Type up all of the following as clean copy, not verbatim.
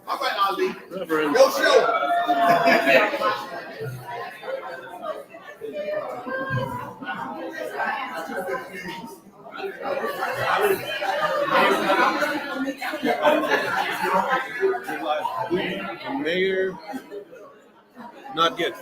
All right, Ali. Reverend. Your show. The mayor, not yet.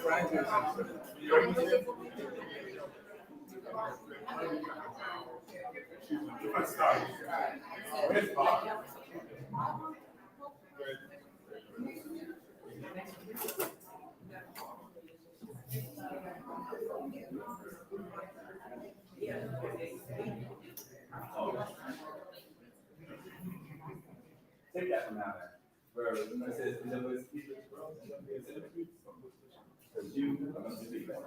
Take that from now. Where it says, because you are going to speak that.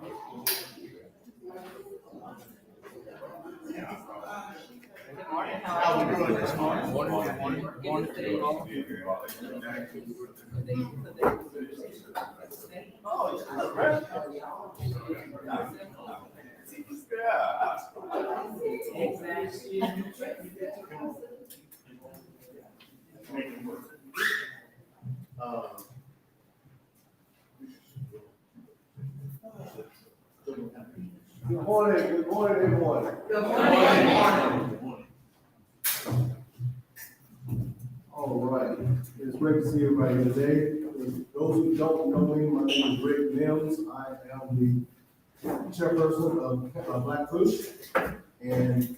Good morning, everyone. Good morning. All right, it's great to see everybody here today. For those who don't know me, my name is Rick Mims. I am the chairperson of Black Push, and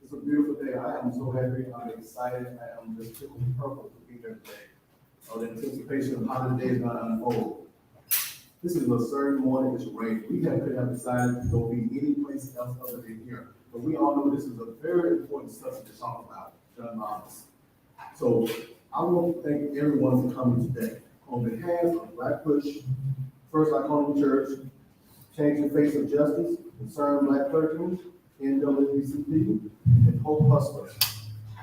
it's a beautiful day. I am so happy, I'm excited, I am just tickled purple to be here today. The anticipation of how the day is going to unfold. This is a certain morning, it's rain. We could have decided to go be any place else other than here. But we all know this is a very important subject to talk about, gun violence. So I want to thank everyone for coming today. On behalf of Black Push, First Iconic Church, Change the Face of Justice, Concerned Black Clergymen, NAACP, and Hope Hustlers,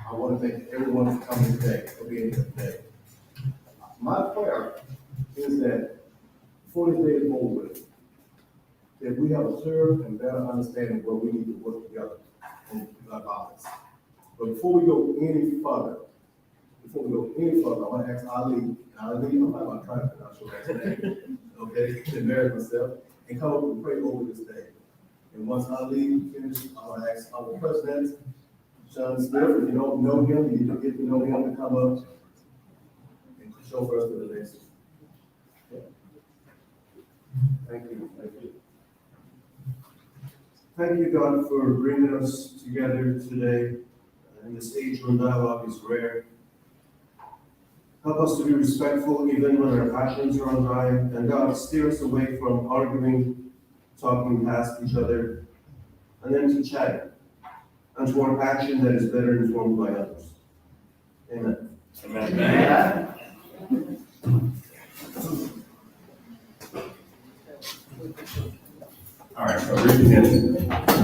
I want to thank everyone for coming today, for being here today. My prayer is that before this day is over with, that we have a clear and better understanding where we need to work together on gun violence. But before we go any further, I want to ask Ali, and Ali, I'm not going to try to pronounce your last name, okay, to embarrass myself, and come up and pray over this day. And once Ali finishes, I want to ask our president, Sean Smith, if you don't know him, you need to get to know him to come up and show first to the next. Thank you. Thank you, God, for bringing us together today. And this age-room dialogue is rare. Help us to be respectful even when our passions run dry. And God, steer us away from arguing, talking past each other, and then to chatting, and toward action that is better informed by others. Amen. Amen. All right, so Rick has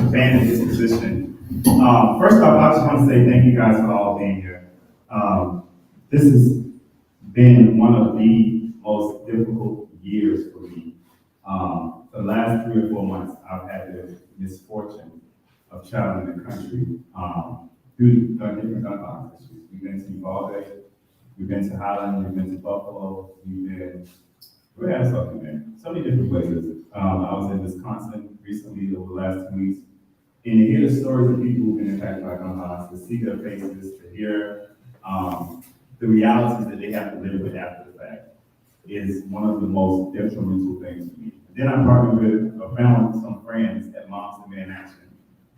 abandoned his position. First off, I just want to say thank you guys for all being here. This has been one of the most difficult years for me. For the last 3 or 4 months, I've had the misfortune of traveling the country due to different gun violence issues. We've been to Uvalde, we've been to Highland, we've been to Buffalo, where else have we been? So many different places. I was in Wisconsin recently over the last 2 weeks, and to hear the stories of people who've been impacted by gun violence, to see their faces, to hear the realities that they have to live with after the fact is one of the most detrimental things for me. Then I partnered with, found some friends at Moms and Men Action,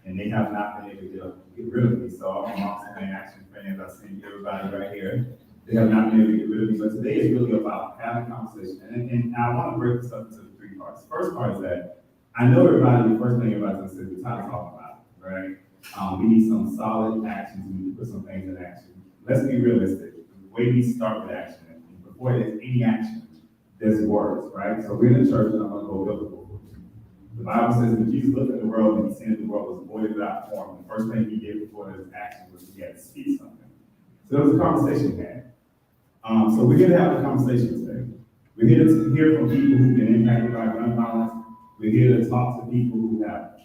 and they have not been able to get rid of me. So all my Moms and Men Action friends, I see everybody right here. They have not been able to get rid of me, but today is really about having a conversation. And I want to break this up into three parts. First part is that I know everybody, the first thing everybody's gonna say is time to talk about it, right? We need some solid actions, we need to put some things in action. Let's be realistic. The way we start with action, before there's any action, there's words, right? So we're in the church, and I'm gonna go biblical. The Bible says when Jesus looked at the world and he seen that the world was void without form, the first thing he did before his action was he had to speak something. So there was a conversation we had. So we're here to have a conversation today. We're here to hear from people who've been impacted by gun violence. We're here to talk to people who have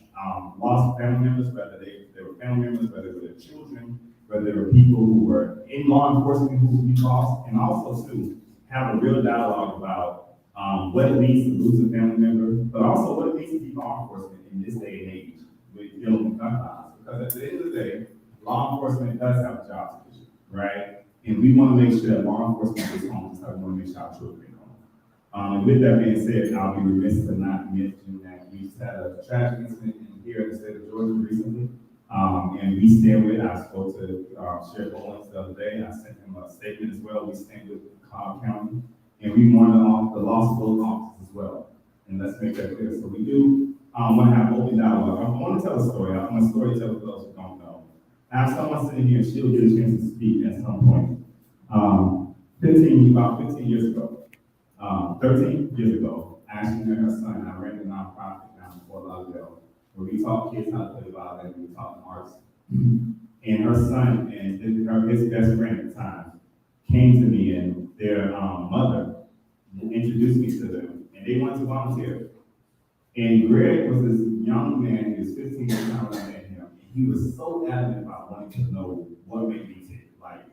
lost family members, whether they were family members, whether they were children, whether they were people who were in law enforcement who we lost, and also to have a real dialogue about what it means to lose a family member, but also what it means to be law enforcement in this day and age with dealing with gun violence. Because at the end of the day, law enforcement does have a job to do, right? And we want to make sure that law enforcement is home, so we want to make sure our children are home. And with that being said, I'll be remiss to not mention that we just had a tragic incident here in the state of Georgia recently. And we stand with, I spoke to Sheriff Owens the other day, I sent him a statement as well. We stand with Cobb County, and we mourn the loss of those officers as well. And let's make that clear. So we do want to have open dialogue. I want to tell a story. I'm a storyteller for those who don't know. I have someone sitting here, she'll get a chance to speak at some point. About 15 years ago, 13 years ago, Ashley and her son, I ran a nonprofit down in Fort Lauderdale, where we taught kids how to play violin, we taught them arts. And her son and his best friend at the time came to me, and their mother introduced me to them, and they wanted to volunteer. And Greg was this young man, he was 15 years old when I met him, and he was so adamant about wanting to know what made me tick, like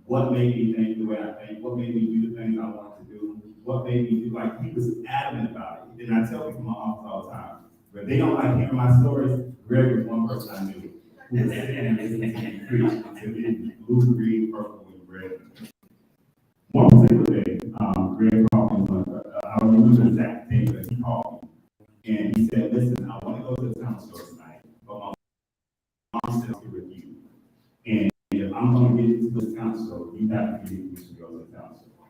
what made me think the way I think, what made me do the things I wanted to do, what made me do, like he was adamant about it. And I tell people in my office all the time, when they don't like hearing my stories, Greg was one person I knew who was sitting and listening to me preach until he blue, green, purple, and red. One particular day, Greg called me, I don't remember the exact thing, but he called me. And he said, listen, I want to go to the town store tonight, but my mom says to with you. And if I'm going to get to the town store, you have to give me permission to go to the town store.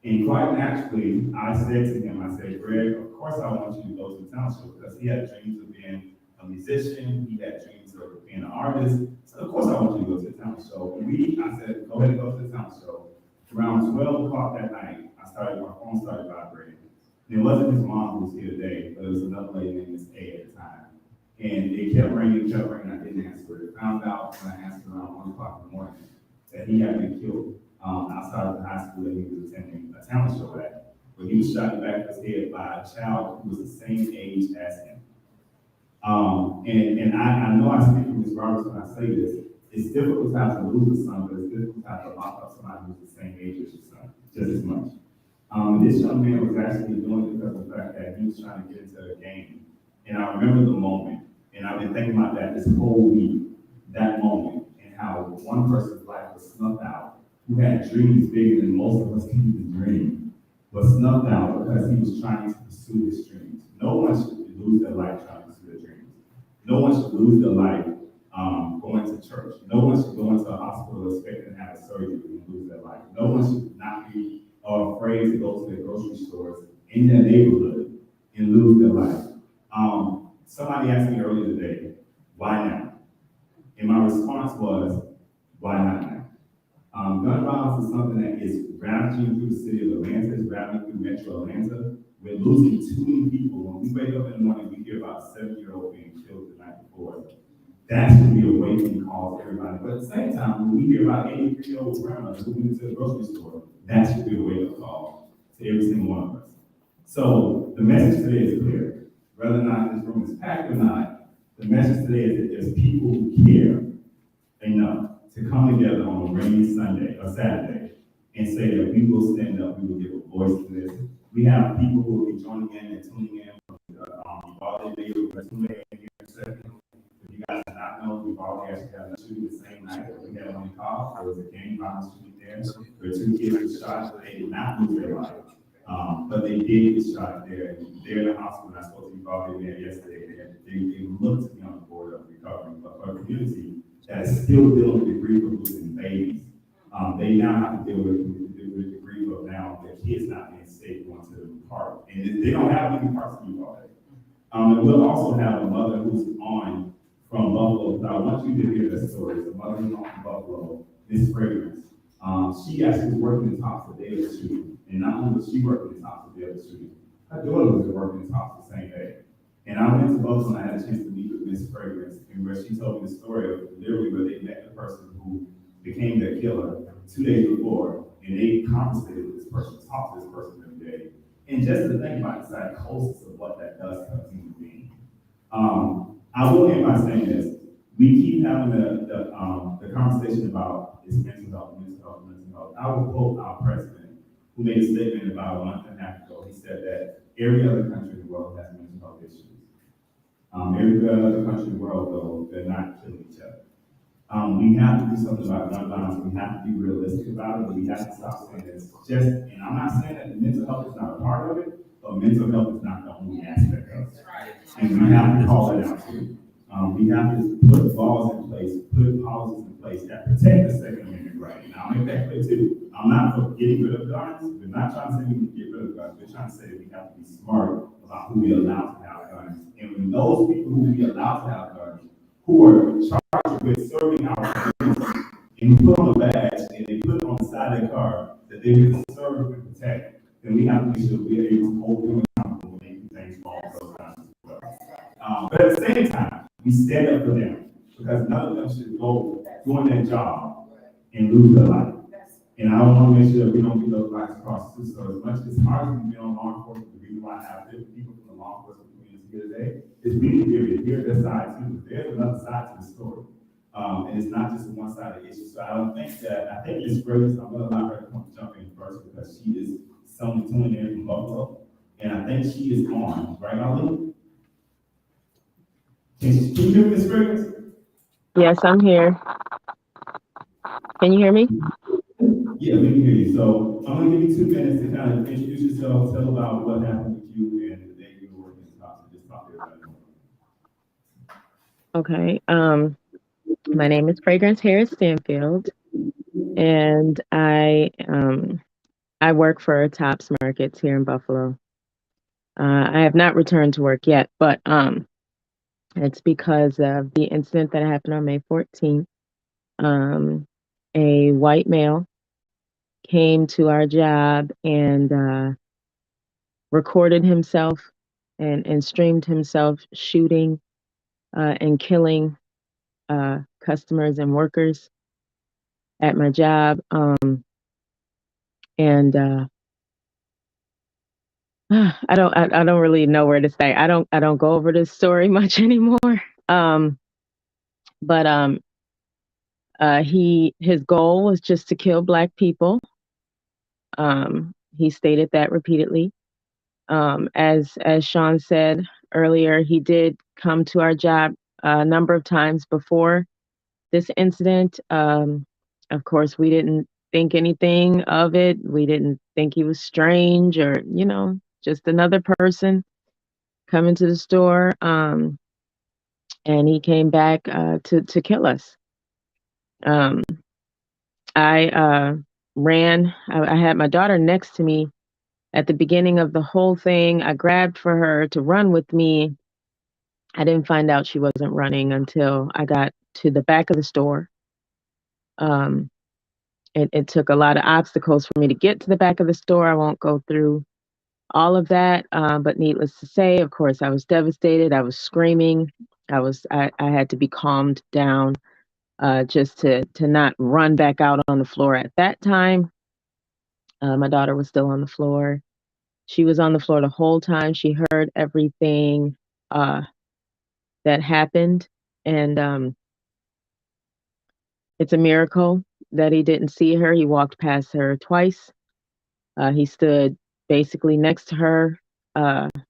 And quite naturally, I said to him, I said, Greg, of course I want you to go to the town store, because he had dreams of being a musician, he had dreams of being an artist. So of course I want you to go to the town show. I said, go ahead and go to the town show. Around 12 o'clock that night, my phone started vibrating. And it wasn't his mom who was here today, but it was another lady named Miss A at the time. And it kept ringing, I didn't answer it. Found out when I answered around 1 o'clock in the morning that he had been killed outside of the high school that he was attending a talent show at, where he was shot in the back of his head by a child who was the same age as him. And I know I speak from Ms. Roberts when I say this. It's difficult to have to lose a son, but it's difficult to have to lock up somebody who's the same age as your son, just as much. This young man was actually doing it because of the fact that he was trying to get into a game. And I remember the moment, and I've been thinking about that this whole week, that moment, and how one person's life was snuffed out, who had dreams bigger than most of us can even dream, was snuffed out because he was trying to pursue his dreams. No one should lose their life trying to pursue their dreams. No one should lose their life going to church. No one should go into a hospital expecting to have a surgery and lose their life. No one should not be afraid to go to the grocery stores in their neighborhood and lose their life. Somebody asked me earlier today, why now? And my response was, why not now? Gun violence is something that is ravaging through the city of Atlanta, it's ravaging through Metro Atlanta. We're losing too many people. When we wake up in the morning, we hear about a 7-year-old being killed the night before. That should be a waking call to everybody. But at the same time, when we hear about 83-year-old grandmothers moving into the grocery store, that should be a wake-up call to every single one of us. So the message today is clear. Whether or not this room is packed or not, the message today is that there's people who care enough to come together on a rainy Sunday or Saturday and say that we will stand up, we will give a voice to this. We have people who will be joining in and tuning in from Uvalde video, tune in here in a second. If you guys do not know, Uvalde actually had a shooting the same night that we had on the call. There was a gang violence shooting there, where 2 kids were shot, but they did not lose their life. But they did get shot there. They're in the hospital, and I spoke to Uvalde there yesterday. They look to be on the board of recovery, but for a community that is still dealing with the grief of losing babies, They now have to deal with the grief of now their kids not being safe going to the park, and they don't have any parks to do all that. And we'll also have a mother who's on from Buffalo. Now, I want you to hear this story. It's a mother who's on from Buffalo, Miss Fragrance. She actually was working in Tops the day of the shooting, and not only was she working in Tops the day of the shooting, her daughter was working in Tops the same day. And I went to Buffalo and I had a chance to meet with Miss Fragrance, and where she told me the story of literally where they met the person who became their killer 2 days before, and they conversated with this person, talked to this person every day. And just to think about the psychosis of what that does to a human being. I will end by saying this. We keep having the conversation about is mental health, mental health, mental health. I will quote our president, who made a statement about a month and a half ago. He said that every other country in the world has mental health issues. Every other country in the world, though, they're not killing each other. We have to do something about gun violence. We have to be realistic about it. We have to stop saying it's just, and I'm not saying that mental health is not a part of it, but mental health is not the only aspect of it. And we have to call it out too. We have to put laws in place, put policies in place that protect the Second Amendment right. And I'll make that clear too. I'm not for getting rid of guns. We're not trying to say we can get rid of guns. We're trying to say that we have to be smart about who we allow to have guns. And when those people who we allow to have guns, who are charged with serving our community, and who put on a badge and they put on the side of their car that they will serve and protect, then we have to make sure we're able to hold them accountable when they do things wrong for those guns as well. But at the same time, we stand up for them because none of them should go doing their job and lose their life. And I want to make sure that we don't get those lives across too. So as much as hard as we've been on law enforcement, the reason why I have different people from the law enforcement community here today is we need to hear their side too. There's another side to the story. And it's not just a one-sided issue. So I think Ms. Grace, I'm going to allow her to come jump in first because she is someone tuning in from Buffalo. And I think she is on, right, Ali? Can you hear Ms. Grace? Yes, I'm here. Can you hear me? Yeah, we can hear you. So I'm going to give you 2 minutes to kind of introduce yourself, tell about what happened with you and the day you were working in Tops, and just talk to everybody. Okay. My name is Fragrance Harris Stanfield, and I work for Tops Markets here in Buffalo. I have not returned to work yet, but it's because of the incident that happened on May 14th. A white male came to our job and recorded himself and streamed himself shooting and killing customers and workers at my job. I don't really know where to stay. I don't go over this story much anymore. His goal was just to kill Black people. He stated that repeatedly. As Sean said earlier, he did come to our job a number of times before this incident. Of course, we didn't think anything of it. We didn't think he was strange or, just another person coming to the store. And he came back to kill us. I ran. I had my daughter next to me at the beginning of the whole thing. I grabbed for her to run with me. I didn't find out she wasn't running until I got to the back of the store. It took a lot of obstacles for me to get to the back of the store. I won't go through all of that, but needless to say, of course, I was devastated. I was screaming. I had to be calmed down just to not run back out on the floor at that time. My daughter was still on the floor. She was on the floor the whole time. She heard everything that happened, and it's a miracle that he didn't see her. He walked past her twice. He stood basically next to her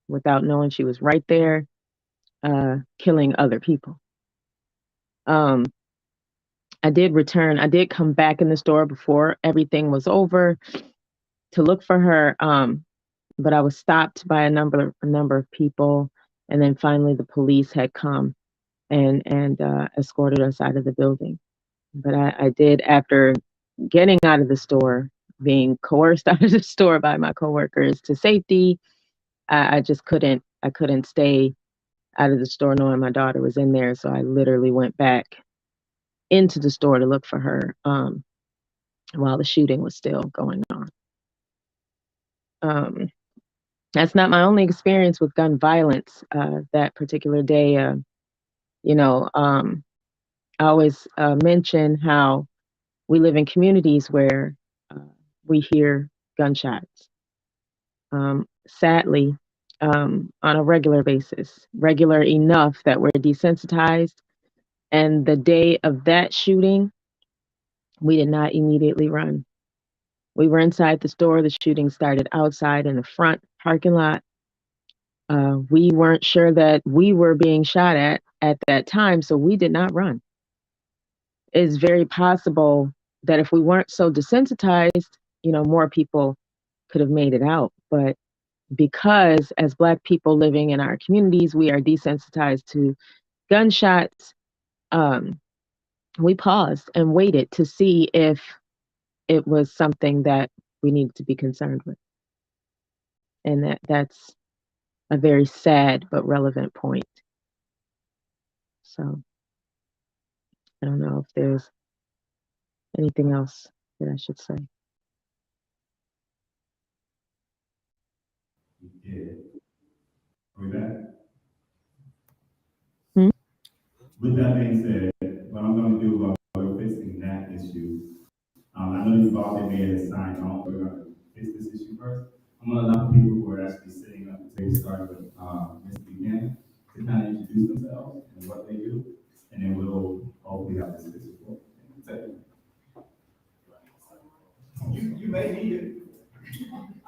without knowing she was right there, killing other people. I did come back in the store before everything was over to look for her, but I was stopped by a number of people, and then finally the police had come and escorted us out of the building. But I did, after getting out of the store, being coerced out of the store by my coworkers to safety. I just couldn't stay out of the store knowing my daughter was in there. So I literally went back into the store to look for her while the shooting was still going on. That's not my only experience with gun violence. That particular day, I always mention how we live in communities where we hear gunshots. Sadly, on a regular basis, regular enough that we're desensitized. And the day of that shooting, we did not immediately run. We were inside the store. The shooting started outside in the front parking lot. We weren't sure that we were being shot at that time, so we did not run. It's very possible that if we weren't so desensitized, more people could have made it out. But because as Black people living in our communities, we are desensitized to gunshots, we paused and waited to see if it was something that we needed to be concerned with. And that's a very sad but relevant point. So I don't know if there's anything else that I should say. Yeah. Are we back? Hmm? With that being said, what I'm going to do while we're fixing that issue, I know you've all made a sign on, we're going to fix this issue first. I'm going to allow people who are actually sitting up to take start with Ms. Buchanan to kind of introduce themselves and what they do, and then we'll hopefully have this fixed for You may need it.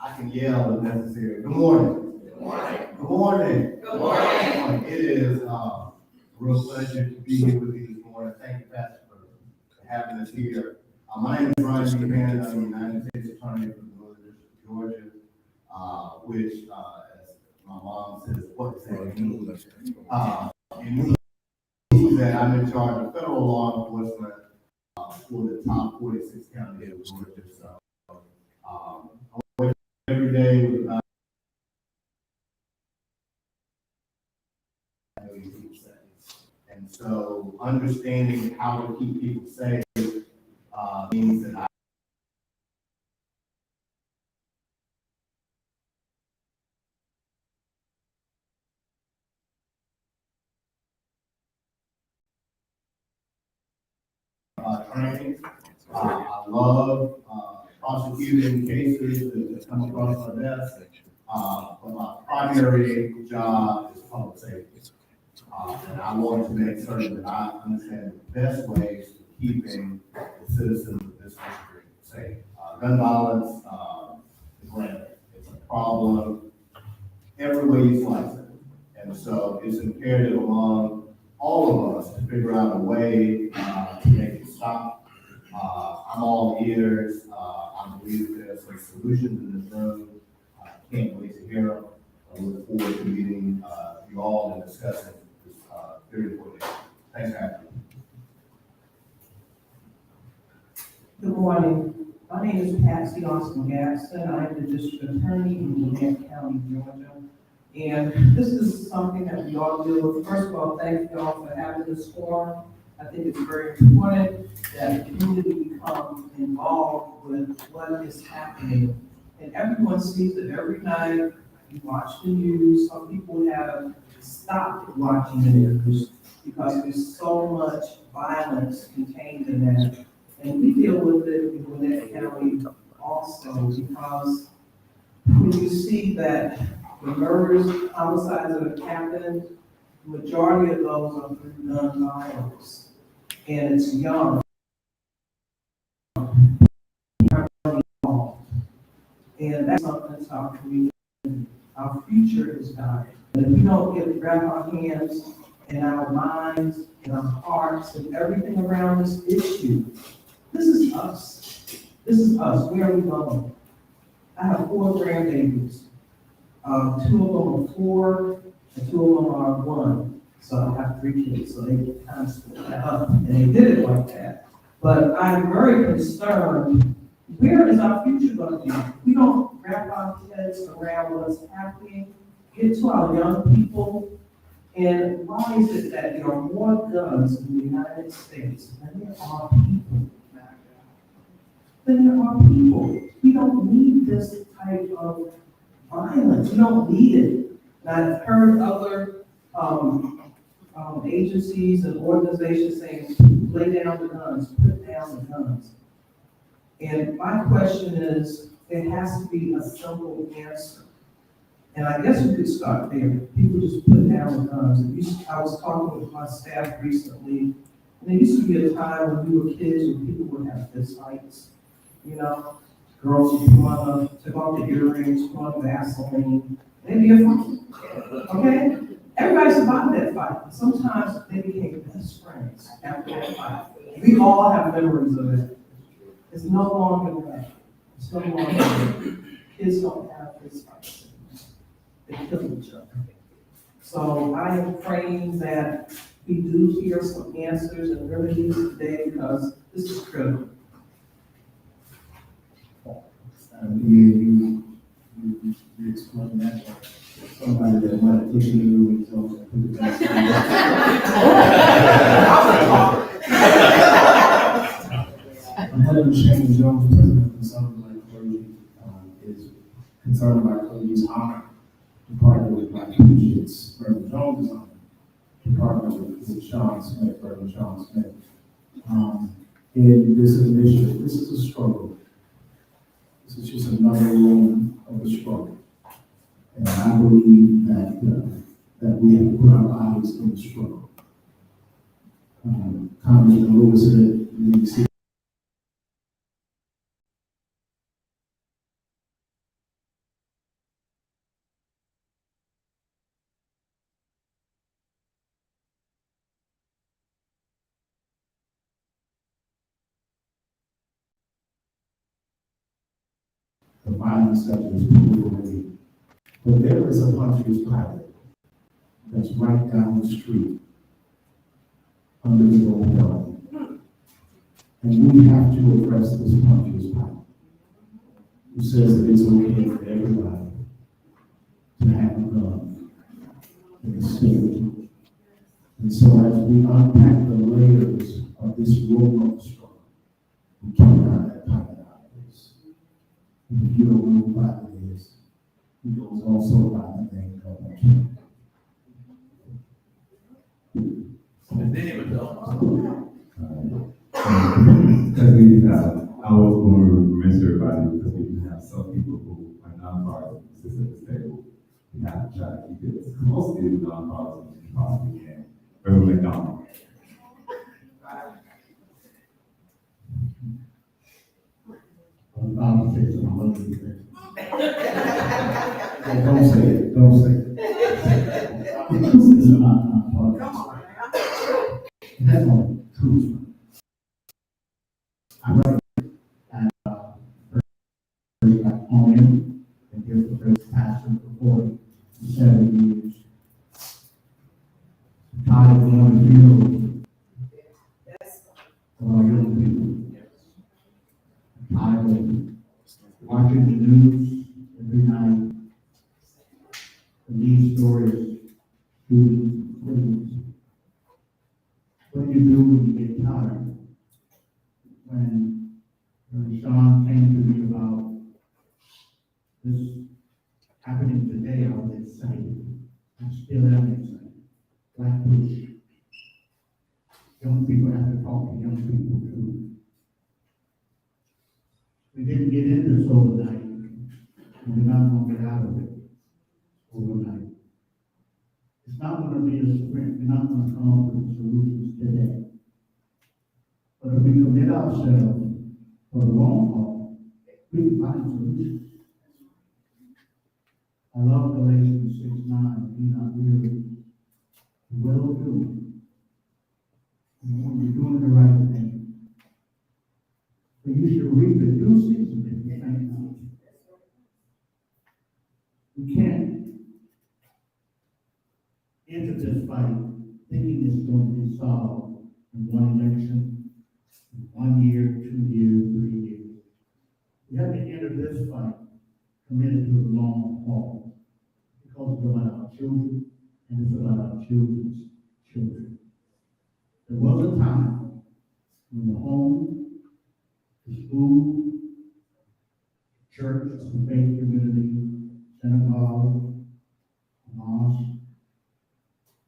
I can yell if necessary. Good morning. Good morning. Good morning. Good morning. It is a real pleasure to be here with you this morning. Thank you, Pastor, for having us here. My name is Ryan Buchanan. I'm the United States Attorney for the Northern District of Georgia, which, as my mom says, what does that mean? It means that I'm in charge of federal law enforcement for the top 46 counties of Georgia. So, I work every day with about people safe. And so understanding how to keep people safe means that training. I love prosecuting cases that come across my desk. But my primary job is public safety. And I want to make certain that I understand the best ways of keeping the citizens of this country safe. Gun violence is rampant. It's a problem every way you slice it. And so it's imperative among all of us to figure out a way to make it stop. I'm all ears. I believe there are some solutions in this room. I can't wait to hear them. I look forward to meeting you all and discussing this very important issue. Thanks for having me. Good morning. My name is Patsy Austin Gaston. I am the district attorney in Gwinnett County, Georgia. And this is something that we all deal with. First of all, thank you all for having this forum. I think it's very important that the community become involved with what is happening. And everyone sees it every night. You watch the news. Some people have stopped watching the news because there's so much violence contained in that. And we deal with it in Gwinnett County also because when you see that the murders, homicides that have happened, the majority of those are through gun violence. And it's young. And that's something to our community. Our future is dying. And if we don't get grab our hands and our minds and our hearts and everything around this issue, this is us. This is us. Where are we going? I have 4 grandbabies. 2 of them are 4 and 2 of them are 1. So I have 3 kids. So they kind of split that up. And they did it like that. But I'm very concerned, where is our future going to be? We don't wrap our heads around what's happening, get to our young people. And why is it that there are more guns in the United States than there are people? We don't need this type of violence. We don't need it. And I've heard other agencies and organizations saying, lay down the guns, put down the guns. And my question is, there has to be a simple answer. And I guess we could start there. People just put down the guns. I was talking with my staff recently, and there used to be a time when we were kids when people would have fist fights. You know, girls would want to take off the earrings, put on Vaseline, they'd be a fight. Okay? Everybody survived that fight. Sometimes they became best friends after that fight. We all have memories of it. It's no longer that. It's no longer that. Kids don't have fist fights. They kill each other. So I am praying that we do hear some answers and remedies today because this is critical. You explained that somebody that might have taken the room and also put it back. I'm Helen Shane Jones, president of the Southern Black Clergy, is concerned about clergy's honor to partner with Black Patriots. Reverend Jones is honored to partner with Sean Smith, Reverend Sean Smith. In this initiative, this is a struggle. This is just another room of a struggle. And I believe that we have to put our bodies in the struggle. Congressman Lewis said, we see the violence that was pulled away. But there is a Pontius Pilate that's right down the street under the old garden. And we have to address this Pontius Pilate who says that it's okay for everybody to have a gun in the state. And so as we unpack the layers of this room of the struggle, we can't have that Pilate out of this. And if you don't know who Pilate is, he goes also by the name of King. I was going to remind everybody because we do have some people who are nonpartisan who sit at this table. We have to try to keep it as close to nonpartisan as we possibly can. Reverend McDonald. I'm fixing my money. Don't say it, don't say it. It's not part of it. That's all truth. I read that on him and give the first pastor for 7 years. God is going to heal our young people. I was watching the news every night. The news stories, shootings, killings. What do you do when you get tired? When Sean came to me about this happening today, I was excited. I still am excited. Black push. Young people have to talk to young people too. We didn't get into this overnight, and we're not going to get out of it overnight. It's not going to be a sprint. We're not going to come up with solutions today. But if we commit ourselves for the long haul, we can find solutions. I love Galatians 6:9. Be not weary, well doing. And when you're doing the right thing, but you should reap the due season if you faint not. We can't enter this fight thinking it's going to be solved in one election, 1 year, 2 years, 3 years. We have to enter this fight committed to the long haul because it's about our children and it's about our children's children. There was a time when the home, the school, church, the faith community, synagogue, mosque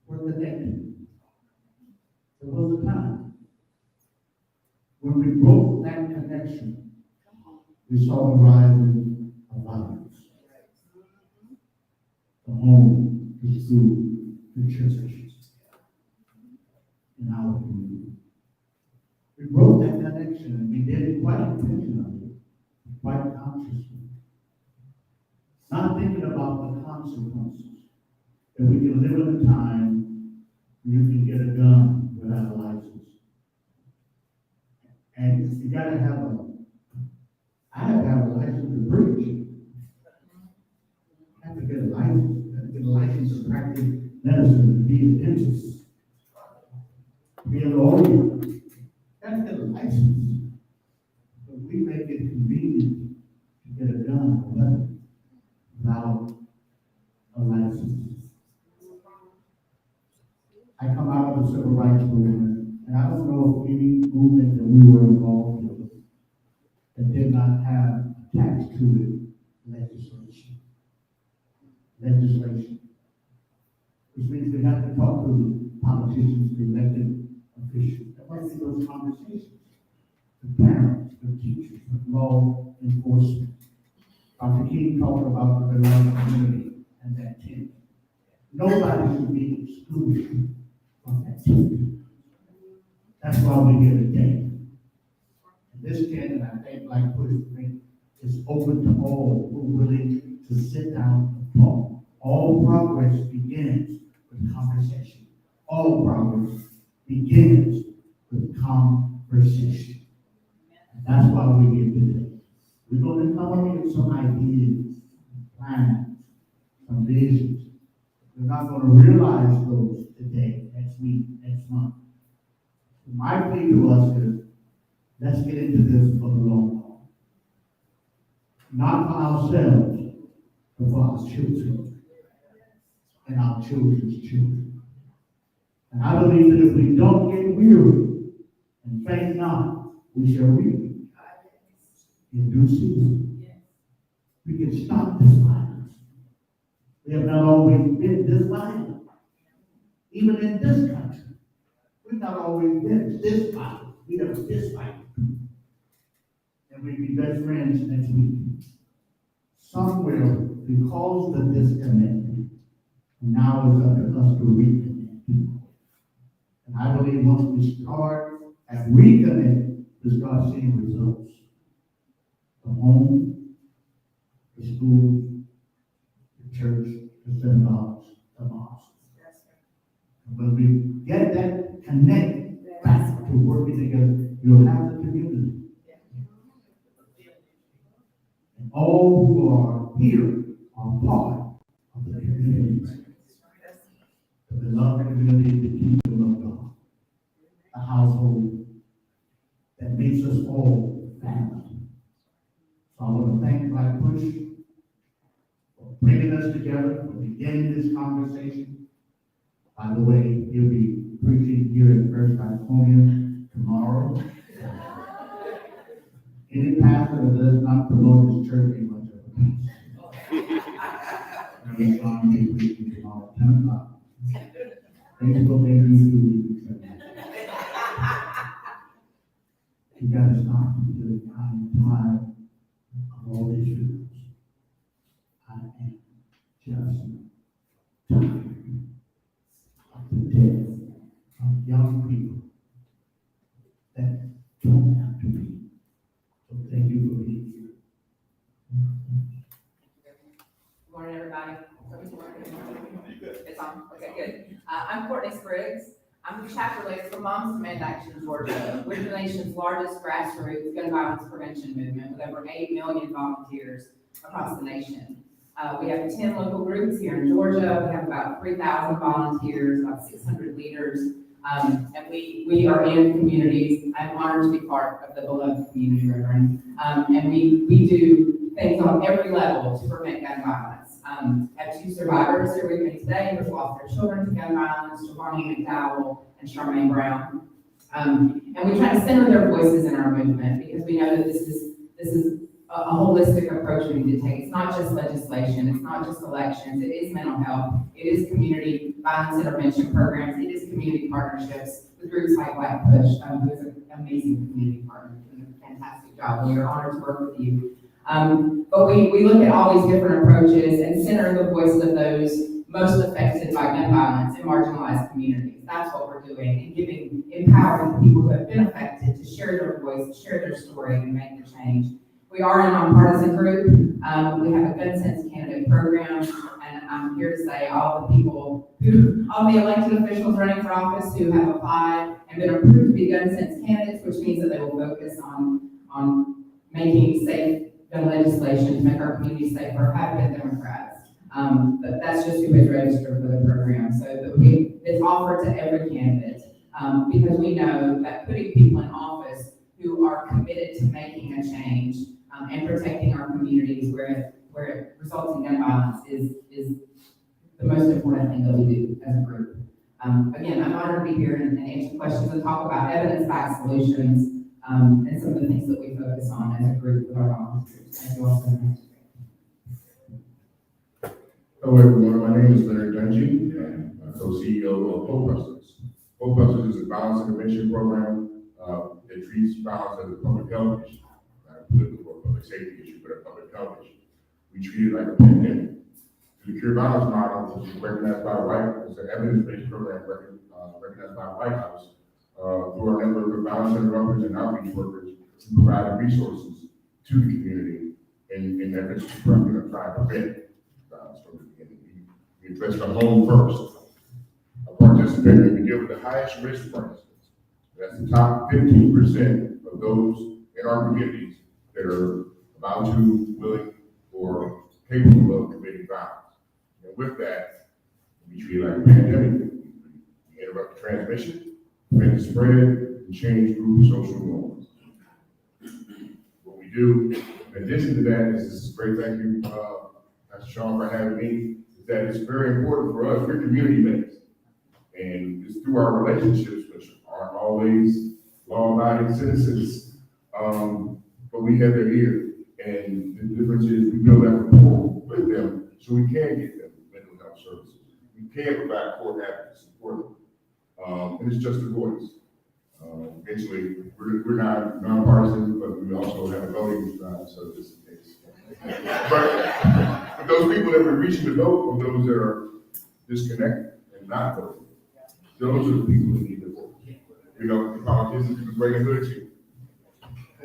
were connected. There was a time when we broke that connection, we saw the rise of violence. The home, the school, the churches in our community. We broke that connection and we did it quite intentionally, quite consciously. Not thinking about the consequences, that we can live in a time when you can get a gun without a license. And you gotta have I have to have a license to preach. I have to get a license, I have to get a license to practice medicine, to be a dentist, to be a lawyer. I have to get a license. But we make it convenient to get a gun or weapon without a license. I come out of the civil rights movement, and I don't know of any movement that we were involved with that did not have attached to it legislation. Which means we have to talk to the politicians, the elected officials. There must be those conversations. The parents, the teachers, the law enforcement. Dr. King talked about the beloved community and that tent. Nobody should be excluded from that tent. That's why we're here today. And this tent, and I think like Bush is open to all who are willing to sit down and talk. All progress begins with conversation. All progress begins with conversation. And that's why we're here today. We're going to come up with some ideas, plans, some visions. We're not going to realize those today, next week, next month. My plea to us is, let's get into this for the long haul. Not for ourselves, but for our children and our children's children. And I believe that if we don't get weary and faint not, we shall reap in due season. We can stop this violence. We have not always been this violent. Even in this country, we've not always been this violent. We have this violent. And we'll be best friends next week. Somewhere, because of the disconnect, now it's up to us to reconnect. And I believe once we start at reconnect, we start seeing results. The home, the school, the church, the synagogues, the mosques. And when we get that connect back to working together, you'll have the community. And all who are here are part of the community. The beloved community, the kingdom of God. A household that makes us all family. So I want to thank Black Push for bringing us together, for beginning this conversation. By the way, he'll be preaching here at First Iconium tomorrow. Any pastor that does not promote his church ain't much of a pastor. Reverend Sean will be preaching tomorrow at 10 o'clock. Facebook and YouTube. You gotta stop because I'm tired of all these videos. I am just tired of the death of young people that don't have to be. So thank you for being here. Good morning, everybody. It's on. Okay, good. I'm Courtney Spriggs. I'm the chapter leader for Moms Demand Action Georgia. We're the nation's largest grassroots gun violence prevention movement with over 8 million volunteers across the nation. We have 10 local groups here in Georgia. We have about 3,000 volunteers, about 600 leaders. And we are in communities. I'm honored to be part of the beloved community, Reverend. And we do things on every level to prevent gun violence. I have 2 survivors here with me today who've lost their children to gun violence, Giovanni McDowell and Charmaine Brown. And we try to center their voices in our movement because we know that this is a holistic approach we need to take. It's not just legislation, it's not just elections, it is mental health, it is community violence intervention programs, it is community partnerships with groups like Black Push, who is an amazing community partner, doing a fantastic job. We are honored to work with you. But we look at all these different approaches and center the voices of those most affected by gun violence in marginalized communities. That's what we're doing, and empowering the people who have been affected to share their voice, share their story, and make the change. We are a nonpartisan group. We have a Gun Sense candidate program, and I'm here to say all the elected officials running for office who have applied and been approved to be Gun Sense candidates, which means that they will focus on making safe gun legislation to make our community safer, have been Democrats. But that's just who is registered for the program. So that it's offered to every candidate because we know that putting people in office who are committed to making a change and protecting our communities where it results in gun violence is the most important thing that we do as a group. Again, I'm honored to be here and answer questions and talk about evidence-backed solutions and some of the things that we focus on as a group with our volunteers. Thank you all so much. Hello, everyone. My name is Larry Dungy, and I'm co-CEO of Hope Busters. Hope Busters is a violence intervention program that treats violence as a public health issue, not a political or public safety issue, but a public health issue. We treat it like a pandemic. The Cure Violence model, which is recognized by the White House, is an evidence-based program recognized by the White House through our network of violence interrupters and outreach workers to provide resources to the community in efforts to try to prevent violence from the beginning. We address the home first. A participant we deal with the highest risk, for instance. That's the top 15% of those in our communities that are about to, willing, or capable of committing violence. And with that, we treat it like a pandemic. We interrupt the transmission, prevent the spread, and change group social norms. What we do, in addition to that, is this great thank you, Dr. Sean, for having me, is that it's very important for us, we're community-based. And it's through our relationships, which aren't always law-abiding citizens, but we have their ear. And the difference is we build that rapport with them so we can get them mental health services. We can provide court advocacy for them. And it's just a voice. Eventually, we're not nonpartisan, but we also have a voting so this is the case. But those people that we're reaching to vote, or those that are disconnected and not voting, those are the people who need the vote. You know, the politicians can bring a hood to you.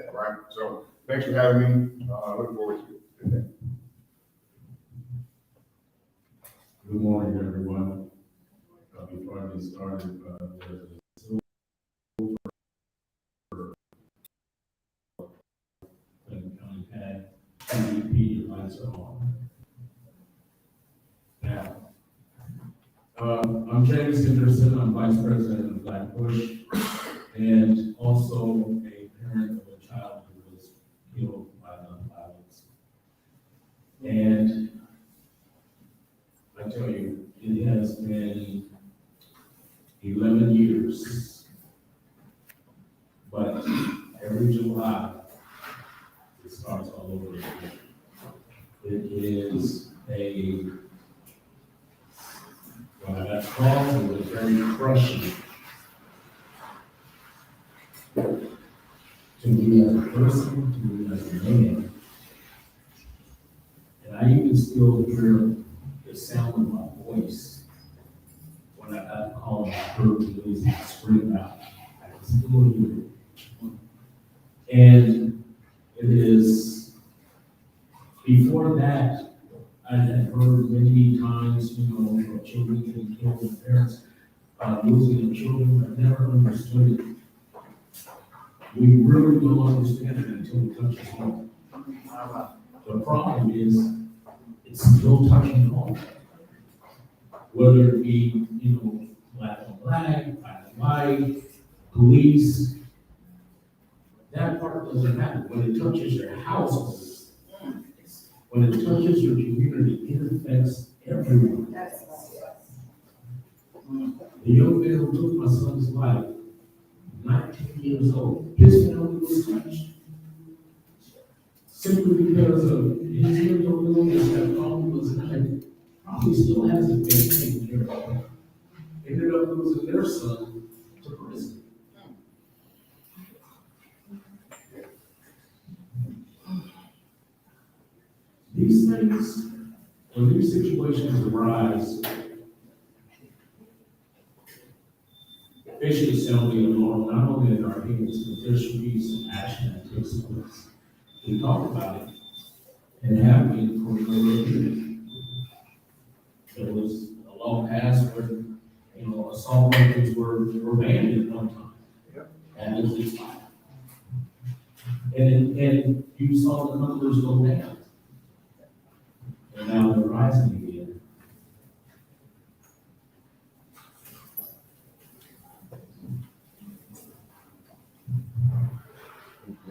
All right, so thanks for having me. I look forward to it today. Good morning, everyone. Before I get started, there's a silver Clinton County PAC CDP lights are on. Now, I'm James Henderson. I'm Vice President of Black Push and also a parent of a child who was killed by gun violence. And I tell you, it has been 11 years, but every July, it starts all over again. It is when I got called, it was very crushing to me as a person, to me as a man. And I even still hear the sound of my voice when I got the call and I heard the news scream out. I can still hear it. And it is, before that, I had heard many times, of children getting killed and parents losing their children, but never understood it. We really don't understand it until it touches home. The problem is, it's still touching home. Whether it be, black on black, black on why police, that part doesn't happen. When it touches your household, when it touches your community, it affects everyone. That's, The young man who took my son's life, 19 years old, his family was touched. Simply because of his mental illness that probably was probably still hasn't been taken care of. Ended up losing their son to prison. These things, when these situations arise, they should sound the alarm, not only in our heads, but there should be some action that takes place. We talk about it and have been for a year. There was a long past where, assault weapons were banned at one time. And it was fine. And you saw the numbers go down. And now they're rising again.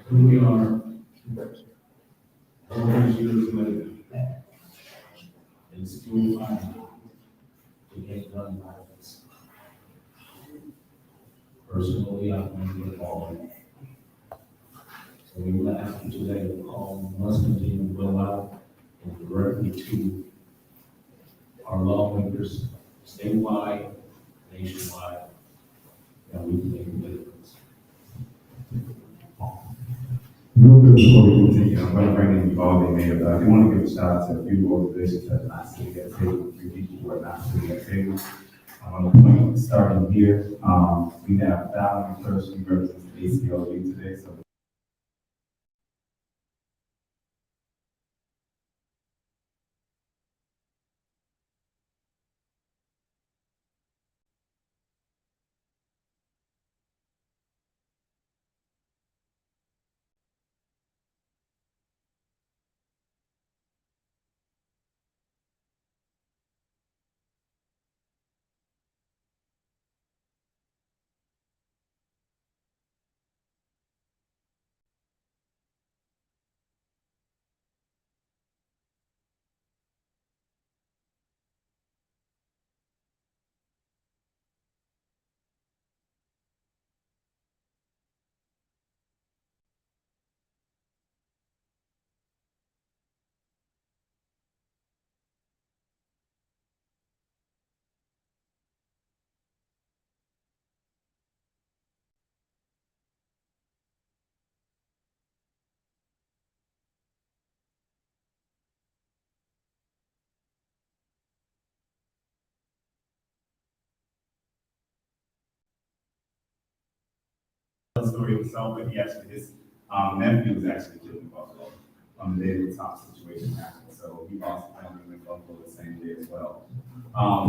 Here we are, all these years later, and still fighting to get gun violence. Personally, I'm going to get involved. So we will ask you today to call, must continue to go out and directly to our lawmakers, statewide, nationwide, that we can make a difference. Real quick before we continue, I'm going to bring in Uvalde Mayor, but I do want to give a shout out to a few organizations that are not sitting at the table, a few people who are not sitting at the table. On the point, starting here, we have Fallon Kirsch, who represents the ACLU today, so the story himself, but his nephew was actually killed in Buffalo on the day the top situation happened. So he lost a family in Buffalo the same day as well.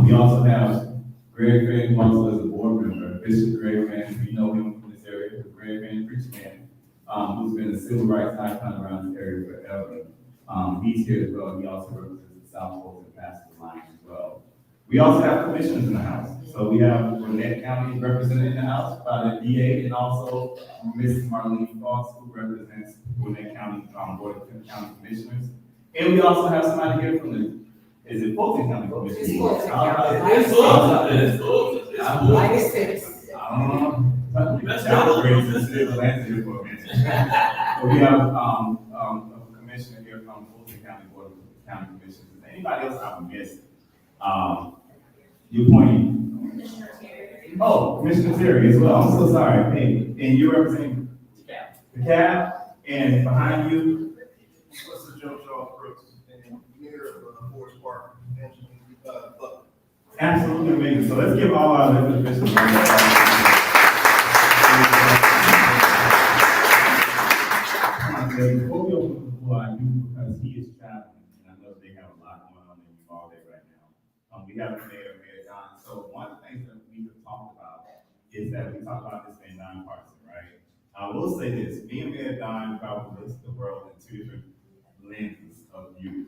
We also have Greg Van, who also is a board member, Bishop Greg Van, we know him from this area, Greg Van, preacher man, who's been a civil rights icon around this area forever. He's here as well. He also represents the South Fulton Pastor Alliance as well. We also have commissioners in the House. So we have Gwinnett County represented in the House by the DA, and also Ms. Marlene Fox, who represents Gwinnett County, Board of County Commissioners. And we also have somebody here from the, is it Fulton County Commissioners? It's Fulton County. It's Like it's six. I don't know. That brings us to the land here for a minute. So we have, a commissioner here from Fulton County Board of County Commissioners. Anybody else I would miss? You pointing. Oh, Commissioner Terry as well. I'm so sorry. Hey, and you're representing the CAB, and behind you, Mr. Joe Charles Brooks, and Mayor of Forest Park, Benjamin Butler. absolutely amazing. So let's give all our elected officials. Before we open the floor, I do, because he is traveling, and I know they have a lot going on in Uvalde right now. We have Mayor Don. So one of the things that we have talked about is that we talk about this being nonpartisan, right? I will say this, me and Mayor Don probably looks at the world in two different lenses of view.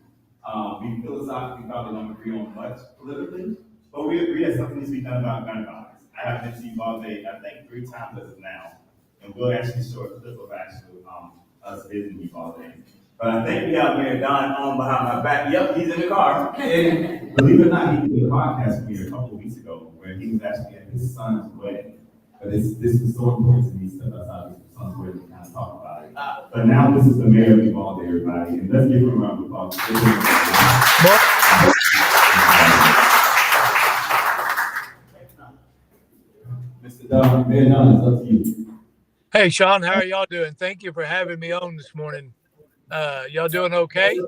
We philosophically probably don't agree on much politically, but we agree that something needs to be done about gun violence. have been to Uvalde, I think 3 times as of now. And we'll actually show a clip of us visiting Uvalde. But I think we have Mayor Don on behind my back. Yep, he's in the car. And believe it or not, he did a podcast for me a couple of weeks ago where he was actually at his son's wedding. But this was so important to me, step outside of his son's wedding and kind of talk about it. But now this is the mayor of Uvalde, everybody. And let's give him a round of applause. Mr. Don, Mayor Don, it's up to you. Hey, Sean, how are y'all doing? Thank you for having me on this morning. Y'all doing okay?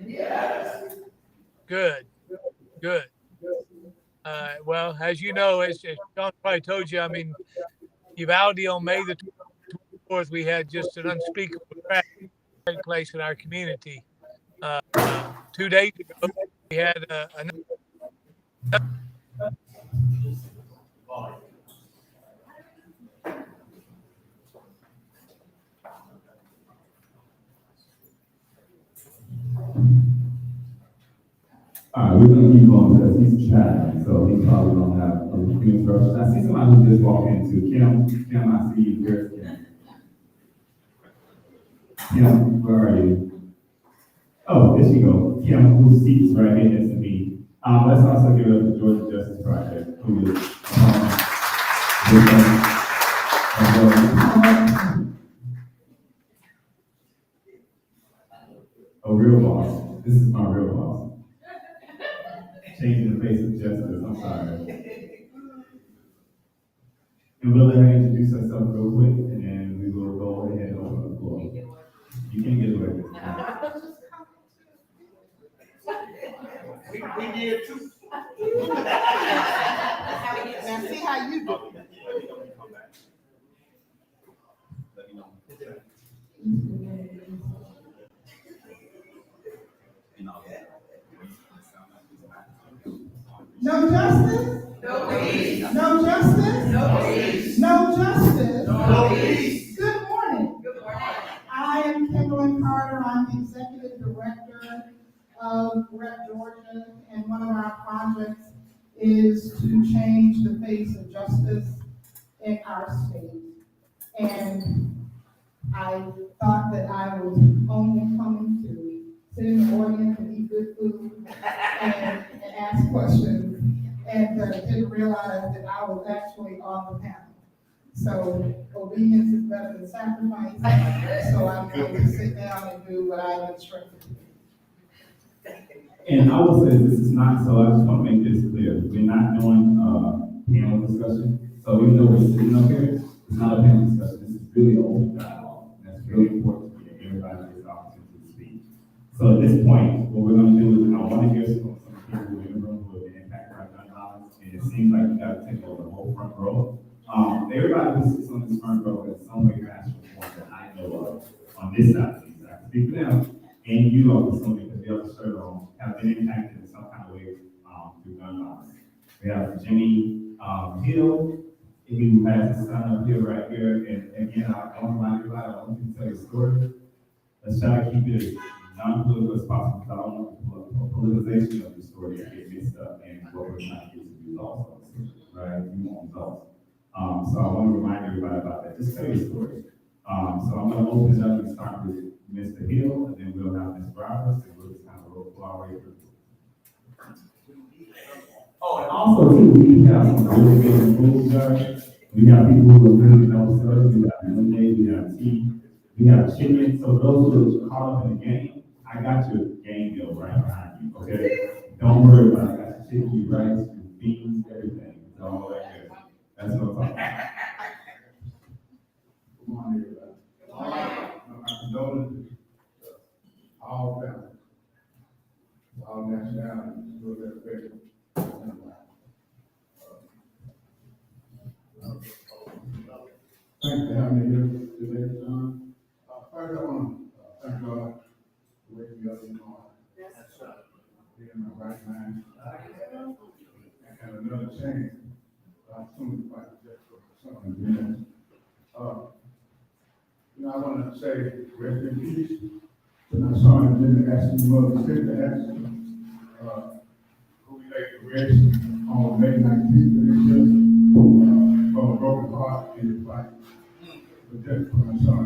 Yes. Good. Well, as you know, as Sean probably told you, I mean, Uvalde on May the 24th, we had just an unspeakable tragedy take place in our community. 2 days ago, we had All right, we're gonna keep going because he's chatting, so he's probably gonna have a few instructions. I see somebody who just walked into Kim, I see you here. Kim, where are you? Oh, there she go. Kim, whose seat is right here next to me. Let's also give it up to Georgia Justice Project, who is a real boss. This is my real boss. Changing the face of justice, I'm sorry. And we'll let her introduce herself real quick, and then we will go ahead and open the floor. You can't get away with it. We did too. Now see how you do. No justice? No peace. No justice? No peace. No justice? No peace. Good morning. Good morning. I am Kimberly Carter. I'm the Executive Director of Rep Georgia, and one of our projects is to change the face of justice in our state. And I thought that I was only coming to sit in the audience and eat good food and ask questions, and didn't realize that I was actually on the panel. So obedience is better than sacrifice, so I'm going to sit down and do what I'm instructed to do. And I will say this is not, so I just want to make this clear. We're not doing panel discussion. So even though we're sitting up here, it's not a panel discussion. This is really an open dialogue. And that's really important to get everybody this opportunity to speak. So at this point, what we're going to do is I want to hear from some people in the room who have been impacted by gun violence. And it seems like we got to take over the whole front row. Everybody who sits on this front row has some way passionate more than I know of on this side of things. I can speak for them. And you also, because the other shirt on, have been impacted in some kind of way through gun violence. We have Jimmy Hill, who has his son up here right here. And again, I don't mind everybody, I want you to tell your story. Let's try to keep it as non-political as possible, because I don't want the politicization of the story to get mixed up and what we're trying to get to results on, right? We want results. So I want to remind everybody about that. Just tell your story. So I'm going to open it up and start with Mr. Hill, and then we'll have Ms. Roberts, and we'll just kind of roll our way through. Oh, and also too, we have some really good food jars. We have people who are really know service. We have lemonade, we have tea, we have chicken. So those who are caught up in the game, I got your game meal right behind you, okay? Don't worry about it. I got your chicken, your rice, your beans, everything. It's all right there. That's what I'm talking about. Good morning, everybody. Good morning. My condolences to all families, all nationalities, who are affected. Thanks for having me here today, John. First, I want to thank God for waking me up in the morning. Being in my right mind. And another chance. I'm soon to fight just for something again. I want to say rest in peace to my son and Jimmy Ashton, mother, sister Ashton, who we laid to rest on May 19th of this year. know, a broken heart in his life. But just for my son,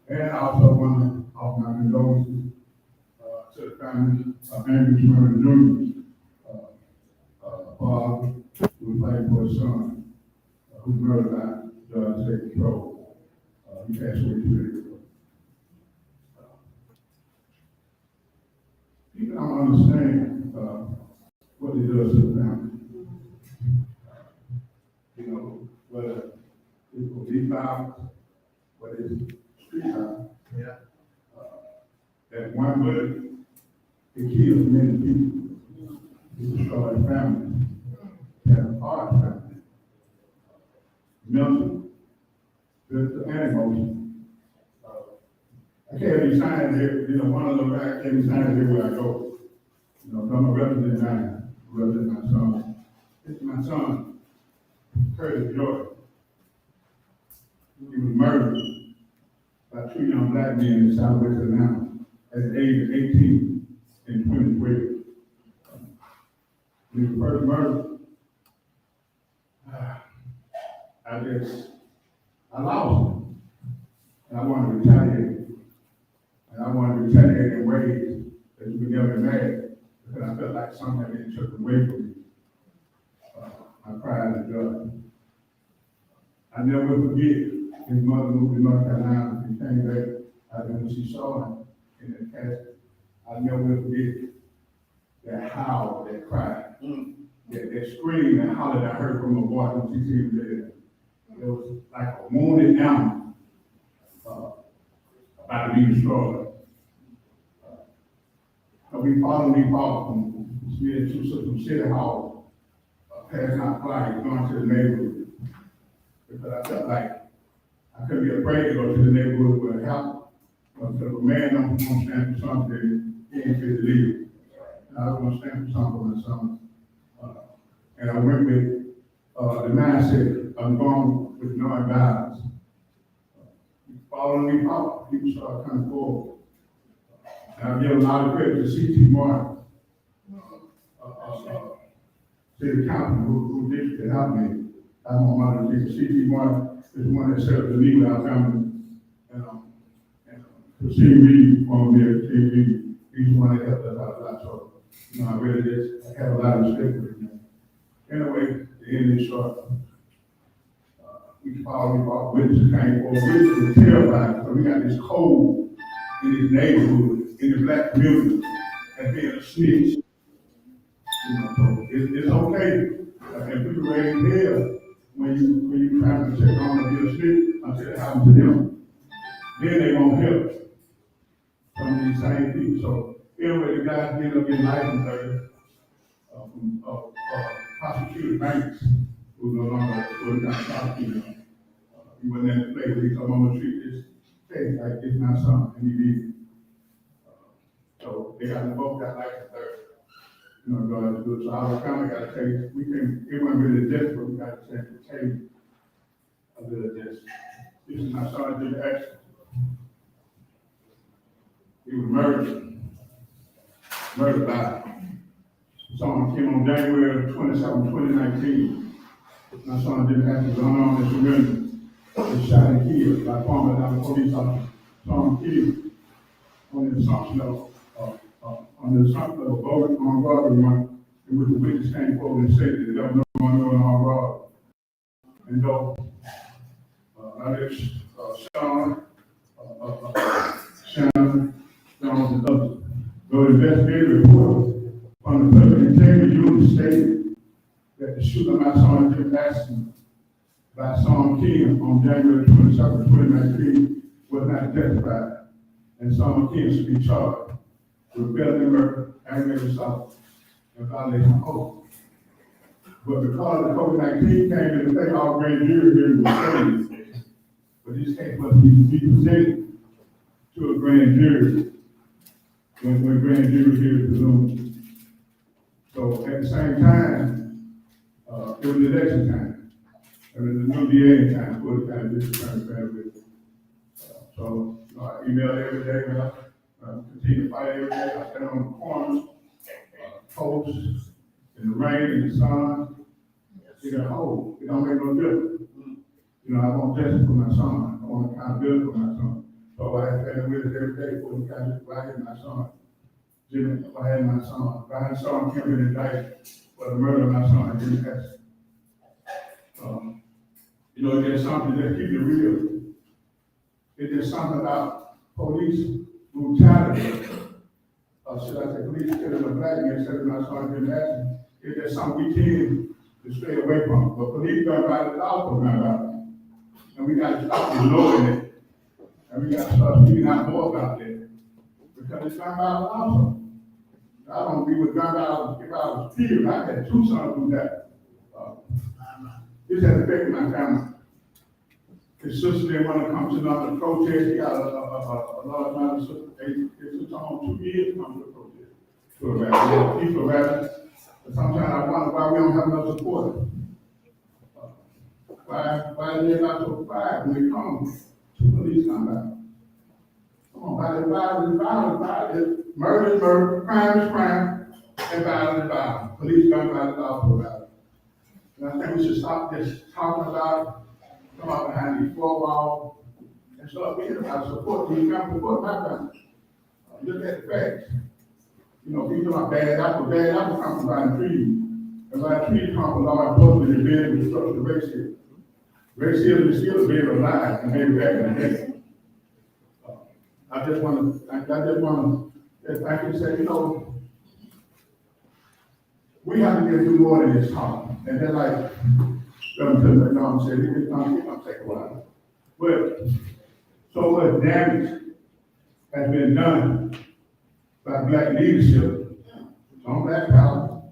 and I also want to offer my condolences to the family of Andrew Smurder Jr., father who was fighting for his son, who was murdered by Judge State Patrol. He passed away 2 days ago. People don't understand what it does to the family. You know, whether it's police violence, whether it's street violence. Yeah. That one bullet, it kills many people. It destroys families. It has a hard family. Mental, physical, and emotional. I can't be signed there, you know, one of those guys can't be signed everywhere I go. You know, I'm a resident now, represent my son. It's my son, Curtis Jordan. He was murdered by 2 young black men in Southwest Atlanta at the age of 18 in 2012. When he was first murdered, I lost him. And I wanted to retaliate. And I wanted to retaliate in ways that you would never imagine, because I felt like something had been taken away from me. My pride and joy. I never will forget. His mother moved to North Carolina and came back. When she saw him in the casket, I never will forget that howl, that cry, that scream, that holler that I heard from my boy when she came there. It was like a wounded animal about to be destroyed. We followed from Smith to City Hall, passing out flags, going to the neighborhood. Because I felt like I couldn't be afraid to go to the neighborhood where it happened. Because if a man don't stand for something, he ain't fit to live. And I was going to stand for something for my son. And I went with the mindset of going with non-violence. Following me, people started coming forward. And I give a lot of credit to C.T. Martin, city council who did to help me. I want my to C.T. Martin is the one that set up the legal our family. And to see me on there, TV, he's the one that helped us out a lot. So, you know, I really just I have a lot of respect for him. Anyway, the end is short. We followed witnesses came forward. Witnesses were terrified. So we got this code in this neighborhood, in the black community, as being a snitch. You know, so it's okay. And people raise hell when you try to check on to be a snitch until it happens to them. Then they won't help some of these same people. So anyway, the guys ended up getting licensed from prosecutor Banks, who no longer was not prosecutor. He wasn't in the place where he told me I'm gonna treat this case like it's my son, and he did. So they got them both got licensed there. You know, God is good. So our family got to take, it wasn't really desperate, we got to take a little this. This is my son, did the action. He was murdered by someone came on January 27, 2019. My son did the action, going on in the community. He shot and killed by former Dallas police officer, Tom killed on the assumption of a vote on robbery one, in which the witness came forward and said that there was no one doing on robbery. And though Shannon Jones and others, though the investigative report on the Cleveland Integrity Unit stated that the shooting of my son Jim Jackson by Sean King on January 27, 2019 was not justified, and Sean King should be charged with felony murder, aggravated assault, and violation of oath. But because the COVID-19 came into play, all grand jury hearings were staged. But this case must be presented to a grand jury when grand jury hearings resumed. So at the same time, it was election time. There was a new DA time for the kind of district family. So I email every day, continue to fight every day. I stand on the corners, posts, in the rain, in the sun, You know, oh, it don't make no difference. You know, I want justice for my son, I want accountability for my son. So I had with it every day for the guy, if I had my son, Jimmy, if I had my son, if I had a son, can't be indicted for the murder of my son, Jimmy Hess. You know, there's something that keep it real. It's just something about police brutality. Should I say police killing a black man, said my son Jimmy Hess. It's just something we tend to stay away from. But police gun violence is also gun violence. And we got to stop ignoring it. And we got to start speaking out more about that. Because it's gun violence also. I don't agree with gun violence if I was killed. I had two sons who died. This has affected my family. His sister didn't want to come to another protest. He got a large amount of sister. It took almost 2 years to come to a protest. To a rally, peaceful rally. But sometimes I wonder why we don't have enough support. Why they're not so quiet when it comes to police combat? Come on, violence. Murder is murder, crime is crime, and violence is violence. Police gun violence is also violence. And I think we should stop just talking about it, come out behind these four walls, and start thinking about support these families, support my family. Look at the facts. You know, people are bad apples come from buying trees. And by trees come from law enforcement and being with structural racism. Racism is still being alive and maybe back in the day. I just want to thank you, say, you know, we have to get through more than this talk. And then like, Tom said, it's gonna take a while. But so much damage has been done by black leadership, some black power,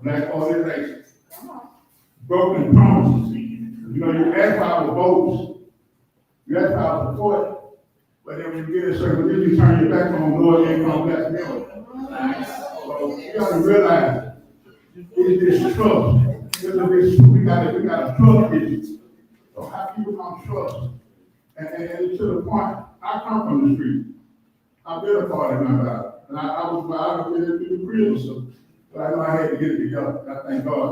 black organizations, broken promises. You know, you ask for our votes, you ask for our support, but then when you get a certain position, you turn your back on lower income black people. So you gotta realize it's this trust. We got a trust issue. So how people come trust. And to the point, I come from the street. I've been a part of my life. And I was through the prison, but I know I had to get it together. I thank God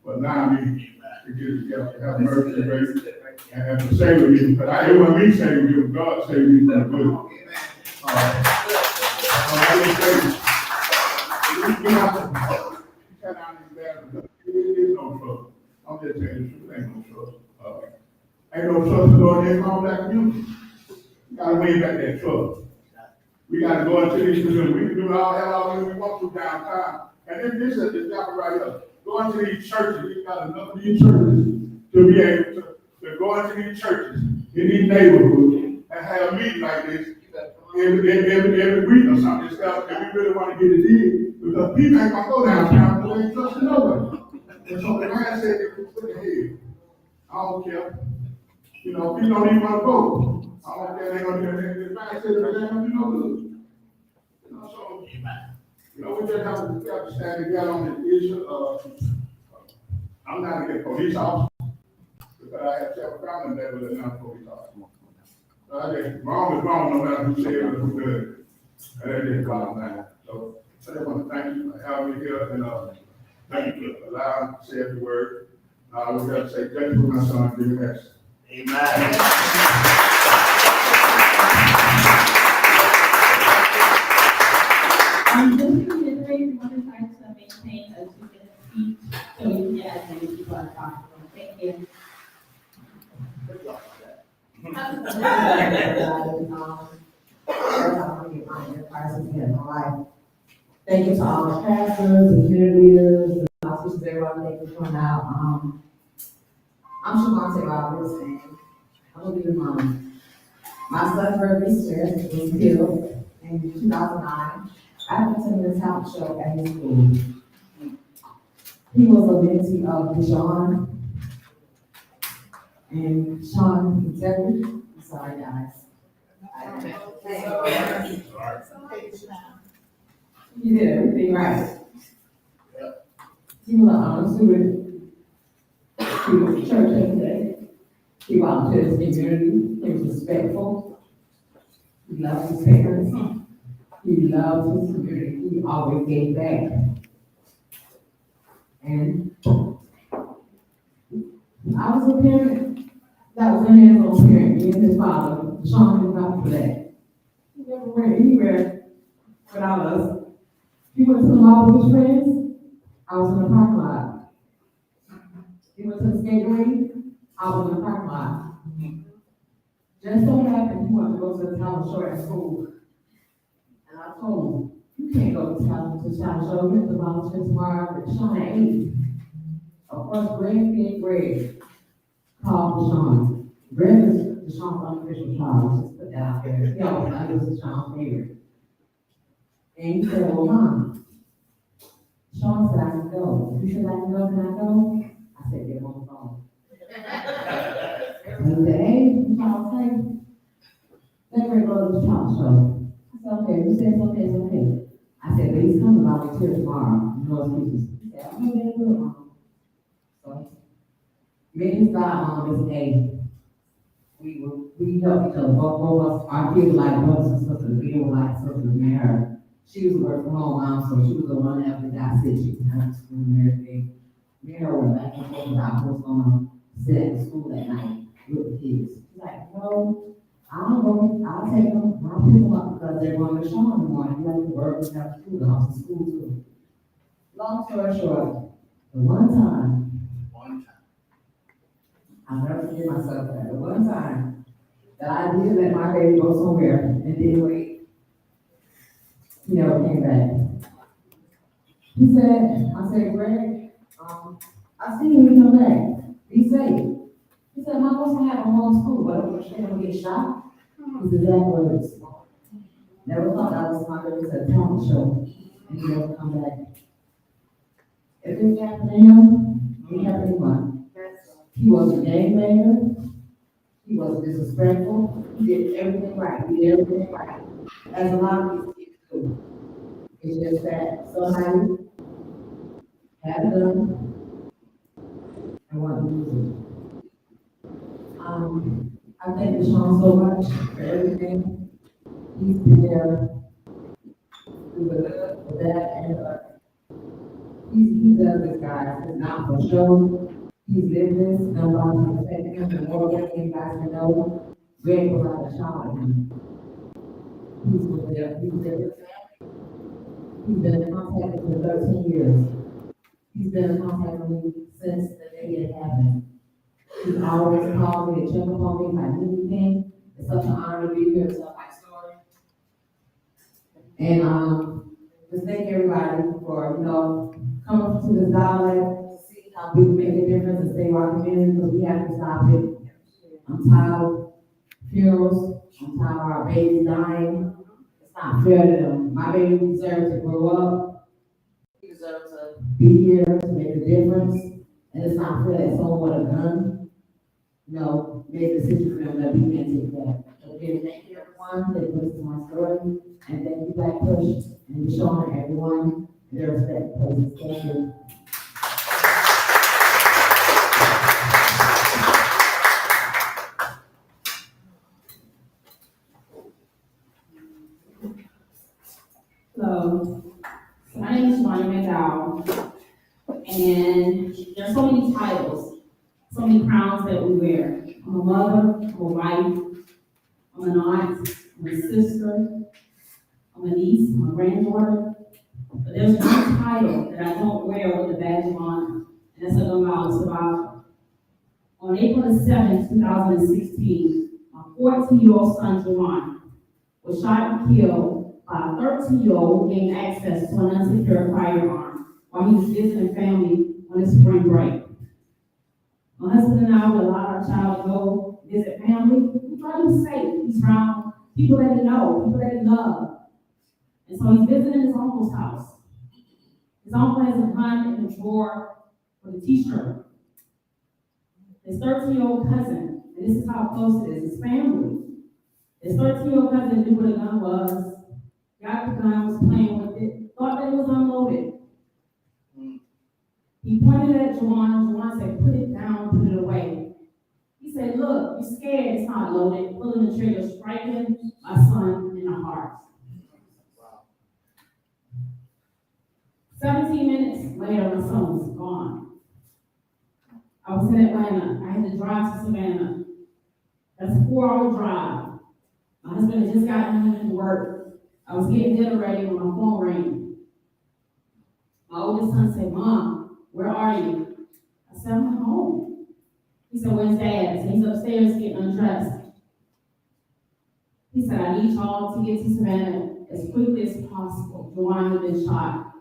for allowing me to get it together, to have mercy and grace, and to save me. But it wasn't me saving me, God saved me from the good. We have to cut down these barriers. It is no trust. I'm just saying the truth, ain't no trust. Ain't no trust to go in our black community. We gotta win back that trust. We gotta go into these prisons. We can do all we want to downtown. And then this is the job right here. Go into these churches. We got enough of these churches to be able to go into these churches in these neighborhoods and have a meeting like this every week or something. Stuff that we really want to get it in because people ain't gonna go downtown because they ain't trusting nobody. And so the man said, put it here. I don't care. You know, people don't even want to vote. I don't care. They're going to do it. The man said, they ain't going to do no good. You know, so, you know, we just have to stand together on this issue. I'm not against police officers because I have several family members that are not police officers. So I just, wrong is wrong, no matter who says it or who does it. And that's just bottom line. So I just want to thank you for having me here and thank you for allowing me to say every word. I would have to say thank you for my son, Jimmy Hess. Amen. Just to reiterate, one is trying to maintain a 2-minute speech so we can get as many people as possible. Thank you. Thank you to all the pastors and unit leaders and officers, everyone, thank you for coming out. I'm Shavante Roberts, and I'm gonna be your mom. My son, Mr. was killed in 2009. I attended a talent show at his school. He was a mentee of Deshaun and Sean Integrity. I'm sorry, guys. He did everything right. He was an honor student. He was to church every day. He volunteered his community. He was respectful. He loved his parents. He loved his community. He always gave back. And I was a parent, that was a hands-on parent, me and his father, Sean didn't vouch for that. He never went anywhere without us. He went to the mall with his friends, I was in the parking lot. He went to the skate rink, I was in the parking lot. Just so happened, he wanted to go to the talent show at school. And I told him, you can't go to talent show, you have to volunteer tomorrow with Sean at 8. Of course, Greg called for Sean. Greg is Sean's unofficial child, just put that out there. He always thought he was Sean's favorite. And he said, well, Mom, Sean said I can go. He said, I can go, can I go? I said, get him on the phone. And he said, hey, Sean, say, let Greg go to the talent show. I said, okay, you said it's okay, it's okay. I said, but he's coming to volunteer tomorrow. No excuses. He said, I'm going to do it, Mom. So, me and his godmom is A. We helped each other, both of us, our kids were like brothers and sisters, we were like sisters and her. She was working from home mom, so she was the one that got sick, she was not to school and everything. Me and her were back and forth about what's going on, sit at the school that night with the kids. She's like, no, I'll go, I'll take them, I'll pick them up because they're going to Sean in the morning, you have to work, you have to school, the house and school too. Long story short, the one time, I'll never forget myself that. The one time that I did let my baby go somewhere and didn't wait, he never came back. He said, I said, Greg, I see you come back. Be safe. He said, Mom, what's going to happen home school? But I'm going to get shot. He said, that was, never thought I was my baby to a talent show. And he never come back. If it happened to him, it happened to anyone. He wasn't a gangbanger. He wasn't disrespectful. He did everything right. He did everything right. As a lot of these kids do. It's just that somebody had a gun and wanted to use it. I thank Sean so much for everything. He's been there through the good, the bad, and the he does this, guys. It's not for show. He's lived this. Nobody can affect him. The more that you guys can know, Greg was like a child of him. He's been there. He's there with family. He's been in contact with me for 13 years. He's been in contact with me since the day it happened. He's always called me to check up on me if I need anything. It's such an honor to be here to tell my story. And just thank everybody for, coming to this dialogue to see how we can make a difference and save our community, because we have to stop it. I'm tired of funerals. I'm tired of our babies dying. It's not fair to them. My baby deserves to grow up. He deserves to be here to make a difference. And it's not fair that someone with a gun, made a decision for them that we can't take that. So again, thank you everyone that listened to my story. And thank you, Black Push, and Sean and everyone in their respective places. Thank you. Hello, so my name is Shawna McDowell, and there are so many titles, so many crowns that we wear. I'm a mother, I'm a wife, I'm an aunt, I'm a sister, I'm a niece, I'm a granddaughter. But there's one title that I don't wear with a badge of honor, and that's a gun violence survivor. On April the 7th, 2016, my 14-year-old son, Juwan, was shot and killed by a 13-year-old who gained access to an unsecured firearm while he was visiting family on his spring break. My husband and I would allow our child to go visit family. We try to be safe. He's around people that he knows, people that he loves. And so he's visiting his uncle's house. His uncle has a gun in the drawer for the t-shirt. His 13-year-old cousin, and this is how close it is, his family. His 13-year-old cousin knew what a gun was, got the gun, was playing with it, thought that it was unloaded. He pointed at Juwan. Juwan said, put it down, put it away. He said, look, you're scared, it's not loaded. Pulling the trigger, striking my son in the heart. 17 minutes later, my son was gone. I was in Atlanta. had to drive to Savannah. That's a 4-hour drive. My husband had just gotten home from work. I was getting dinner ready when my phone rang. My oldest son said, "Mom, where are you?" I said, "I'm at home." He said, "Where's Dad?" I said, "He's upstairs getting undressed." He said, "I need y'all to get to Savannah as quickly as possible. Juwan had been shot."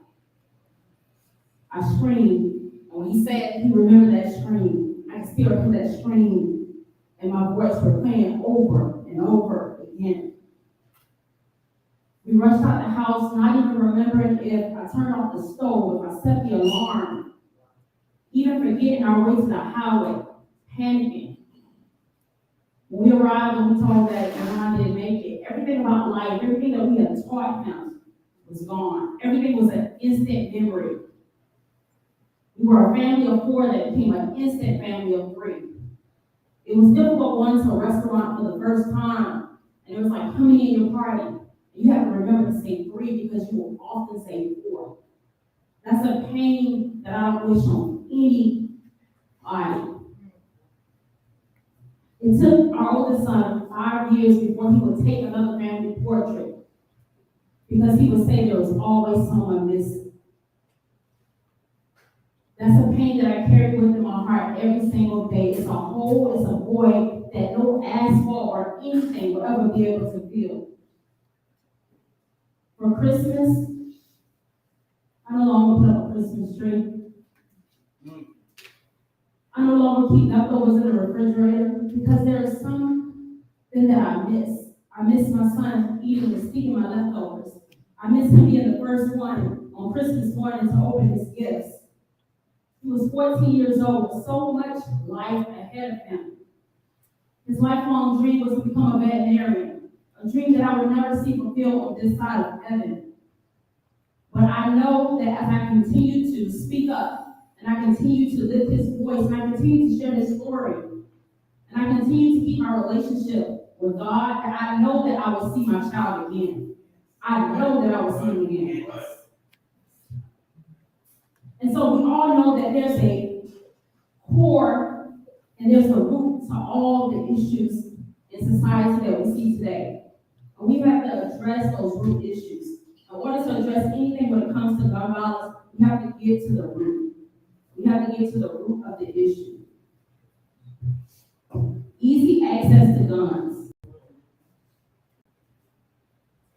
I screamed, and when he said he remembered that scream, I could still hear that scream, and my voice were playing over and over again. We rushed out the house, not even remembering if I turned off the stove, if I set the alarm, even forgetting our way to the highway, panicking. When we arrived and we told that Juwan didn't make it, everything about life, everything that we had taught him was gone. Everything was an instant memory. We were a family of 4 that became an instant family of 3. It was difficult going to a restaurant for the first time, and it was like coming in your party. You have to remember to say 3 because you will often say 4. That's a pain that I don't wish on anybody. It took our oldest son 5 years before he would take another family portrait because he would say there was always someone missing. That's a pain that I carry within my heart every single day. It's a hole, it's a void that no asphalt or anything will ever be able to fill. For Christmas, I no longer put up a Christmas tree. I no longer keep leftovers in the refrigerator because there is something that I miss. I miss my son eating and speaking my leftovers. I miss him being the first one on Christmas morning to open his gifts. He was 14 years old with so much life ahead of him. His lifelong dream was to become a veterinarian, a dream that I would never see fulfilled on this side of heaven. But I know that as I continue to speak up, and I continue to lift his voice, and I continue to share his story, and I continue to keep my relationship with God, that I know that I will see my child again. I know that I will see him again. And so we all know that there's a core and there's a root to all the issues in society that we see today. And we have to address those root issues. In order to address anything when it comes to gun violence, we have to get to the root. We have to get to the root of the issue. Easy access to guns.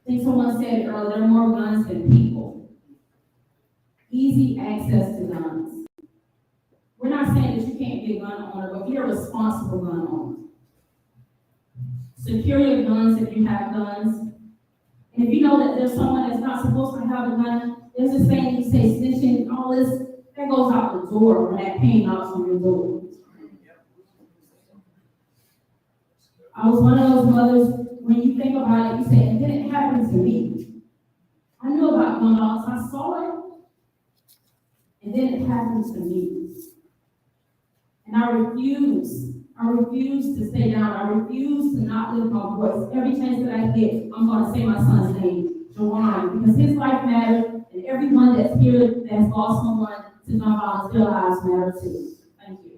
I think someone said earlier, there are more guns than people. Easy access to guns. We're not saying that you can't be a gun owner, but be a responsible gun owner. Secure your guns if you have guns. And if you know that there's someone that's not supposed to have a gun, there's this saying you say snitching, all this, that goes out the door when that pain knocks on your door. I was one of those mothers, when you think about it, you say, it didn't happen to me. I knew about gun laws, I saw it, and then it happened to me. And I refuse to stay down. I refuse to not lift my voice. Every chance that I get, I'm going to say my son's name, Juwan, because his life matters, and everyone that's here that's lost someone to gun violence, their lives matter too. Thank you.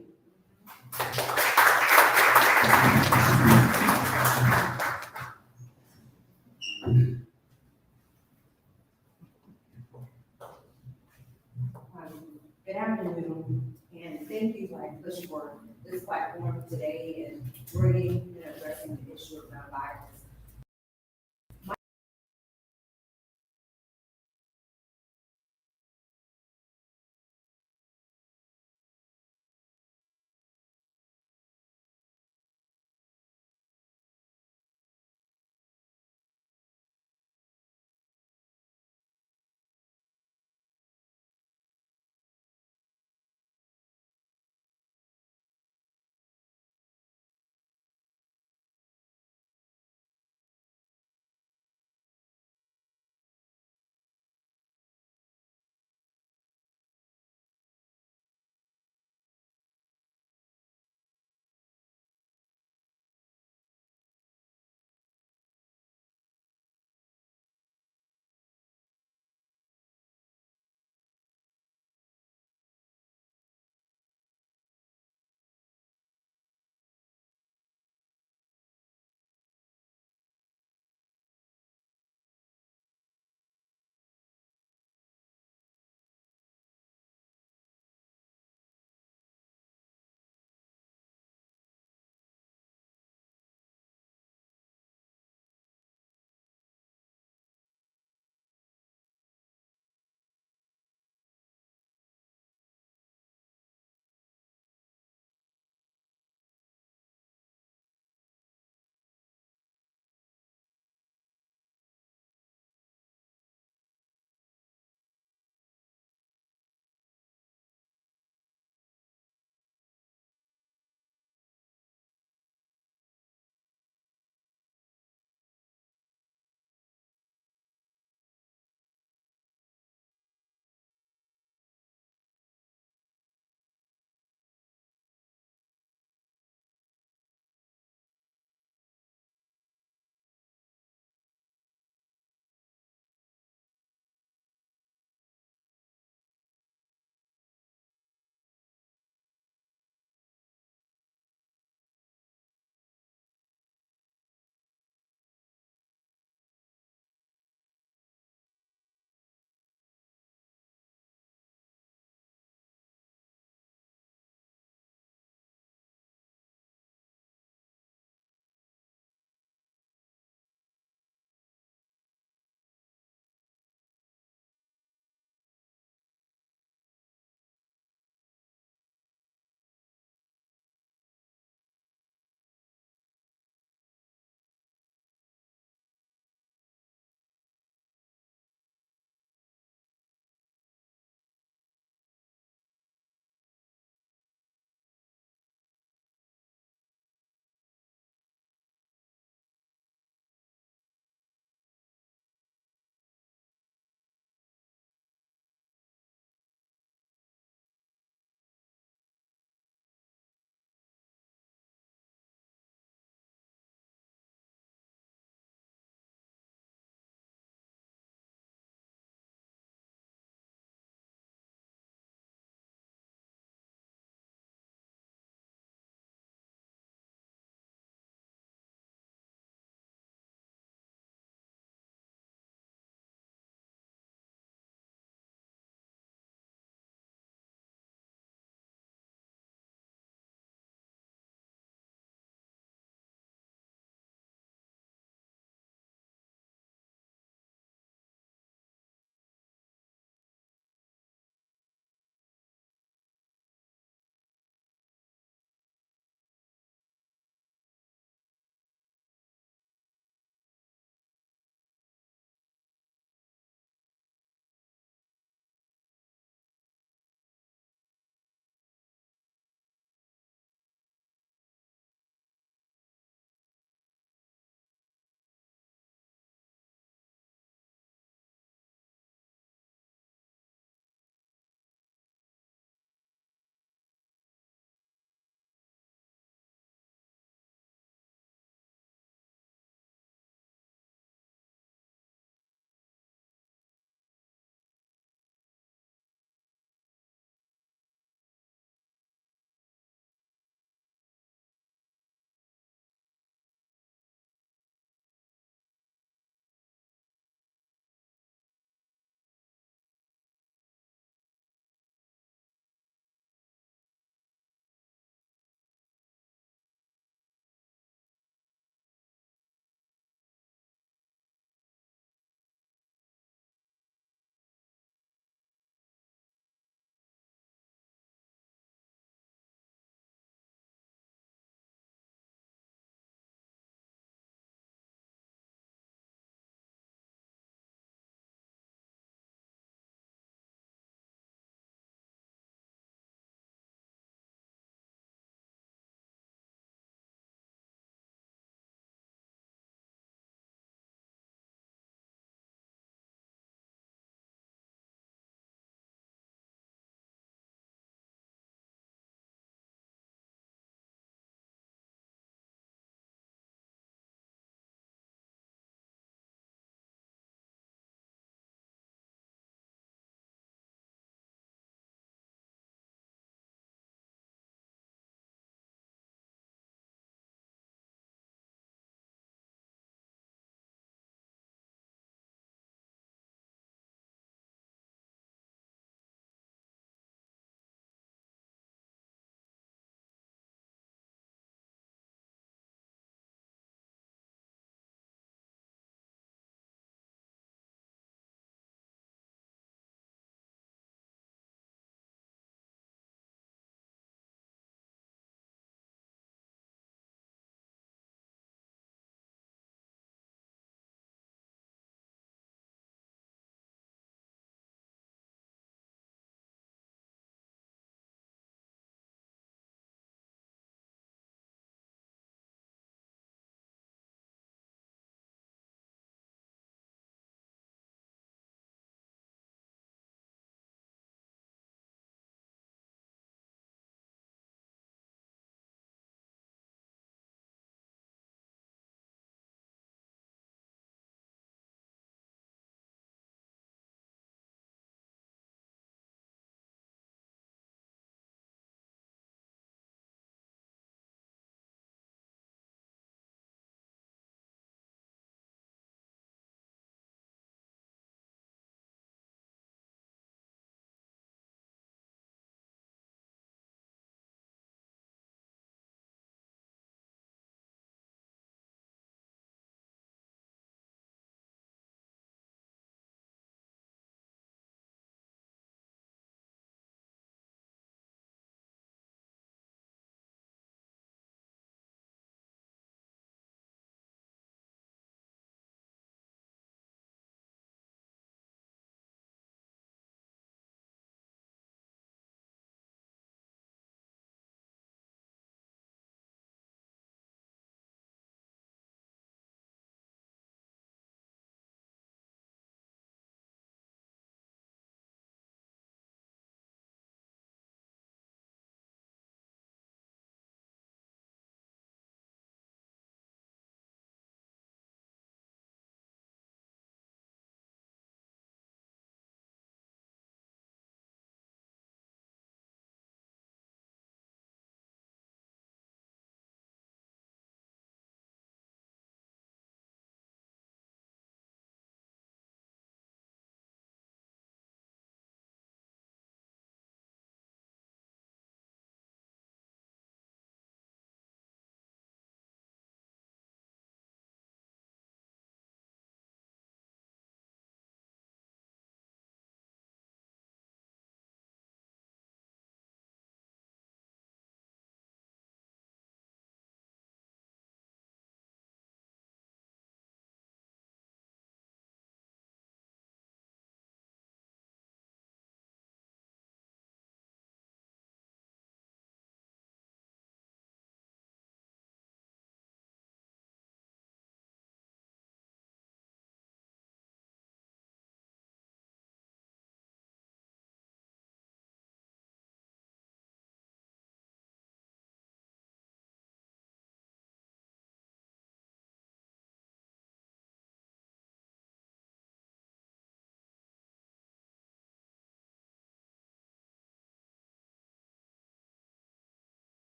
Good afternoon, and thank you, Black Push, for this platform today and bringing and addressing the issue of gun violence.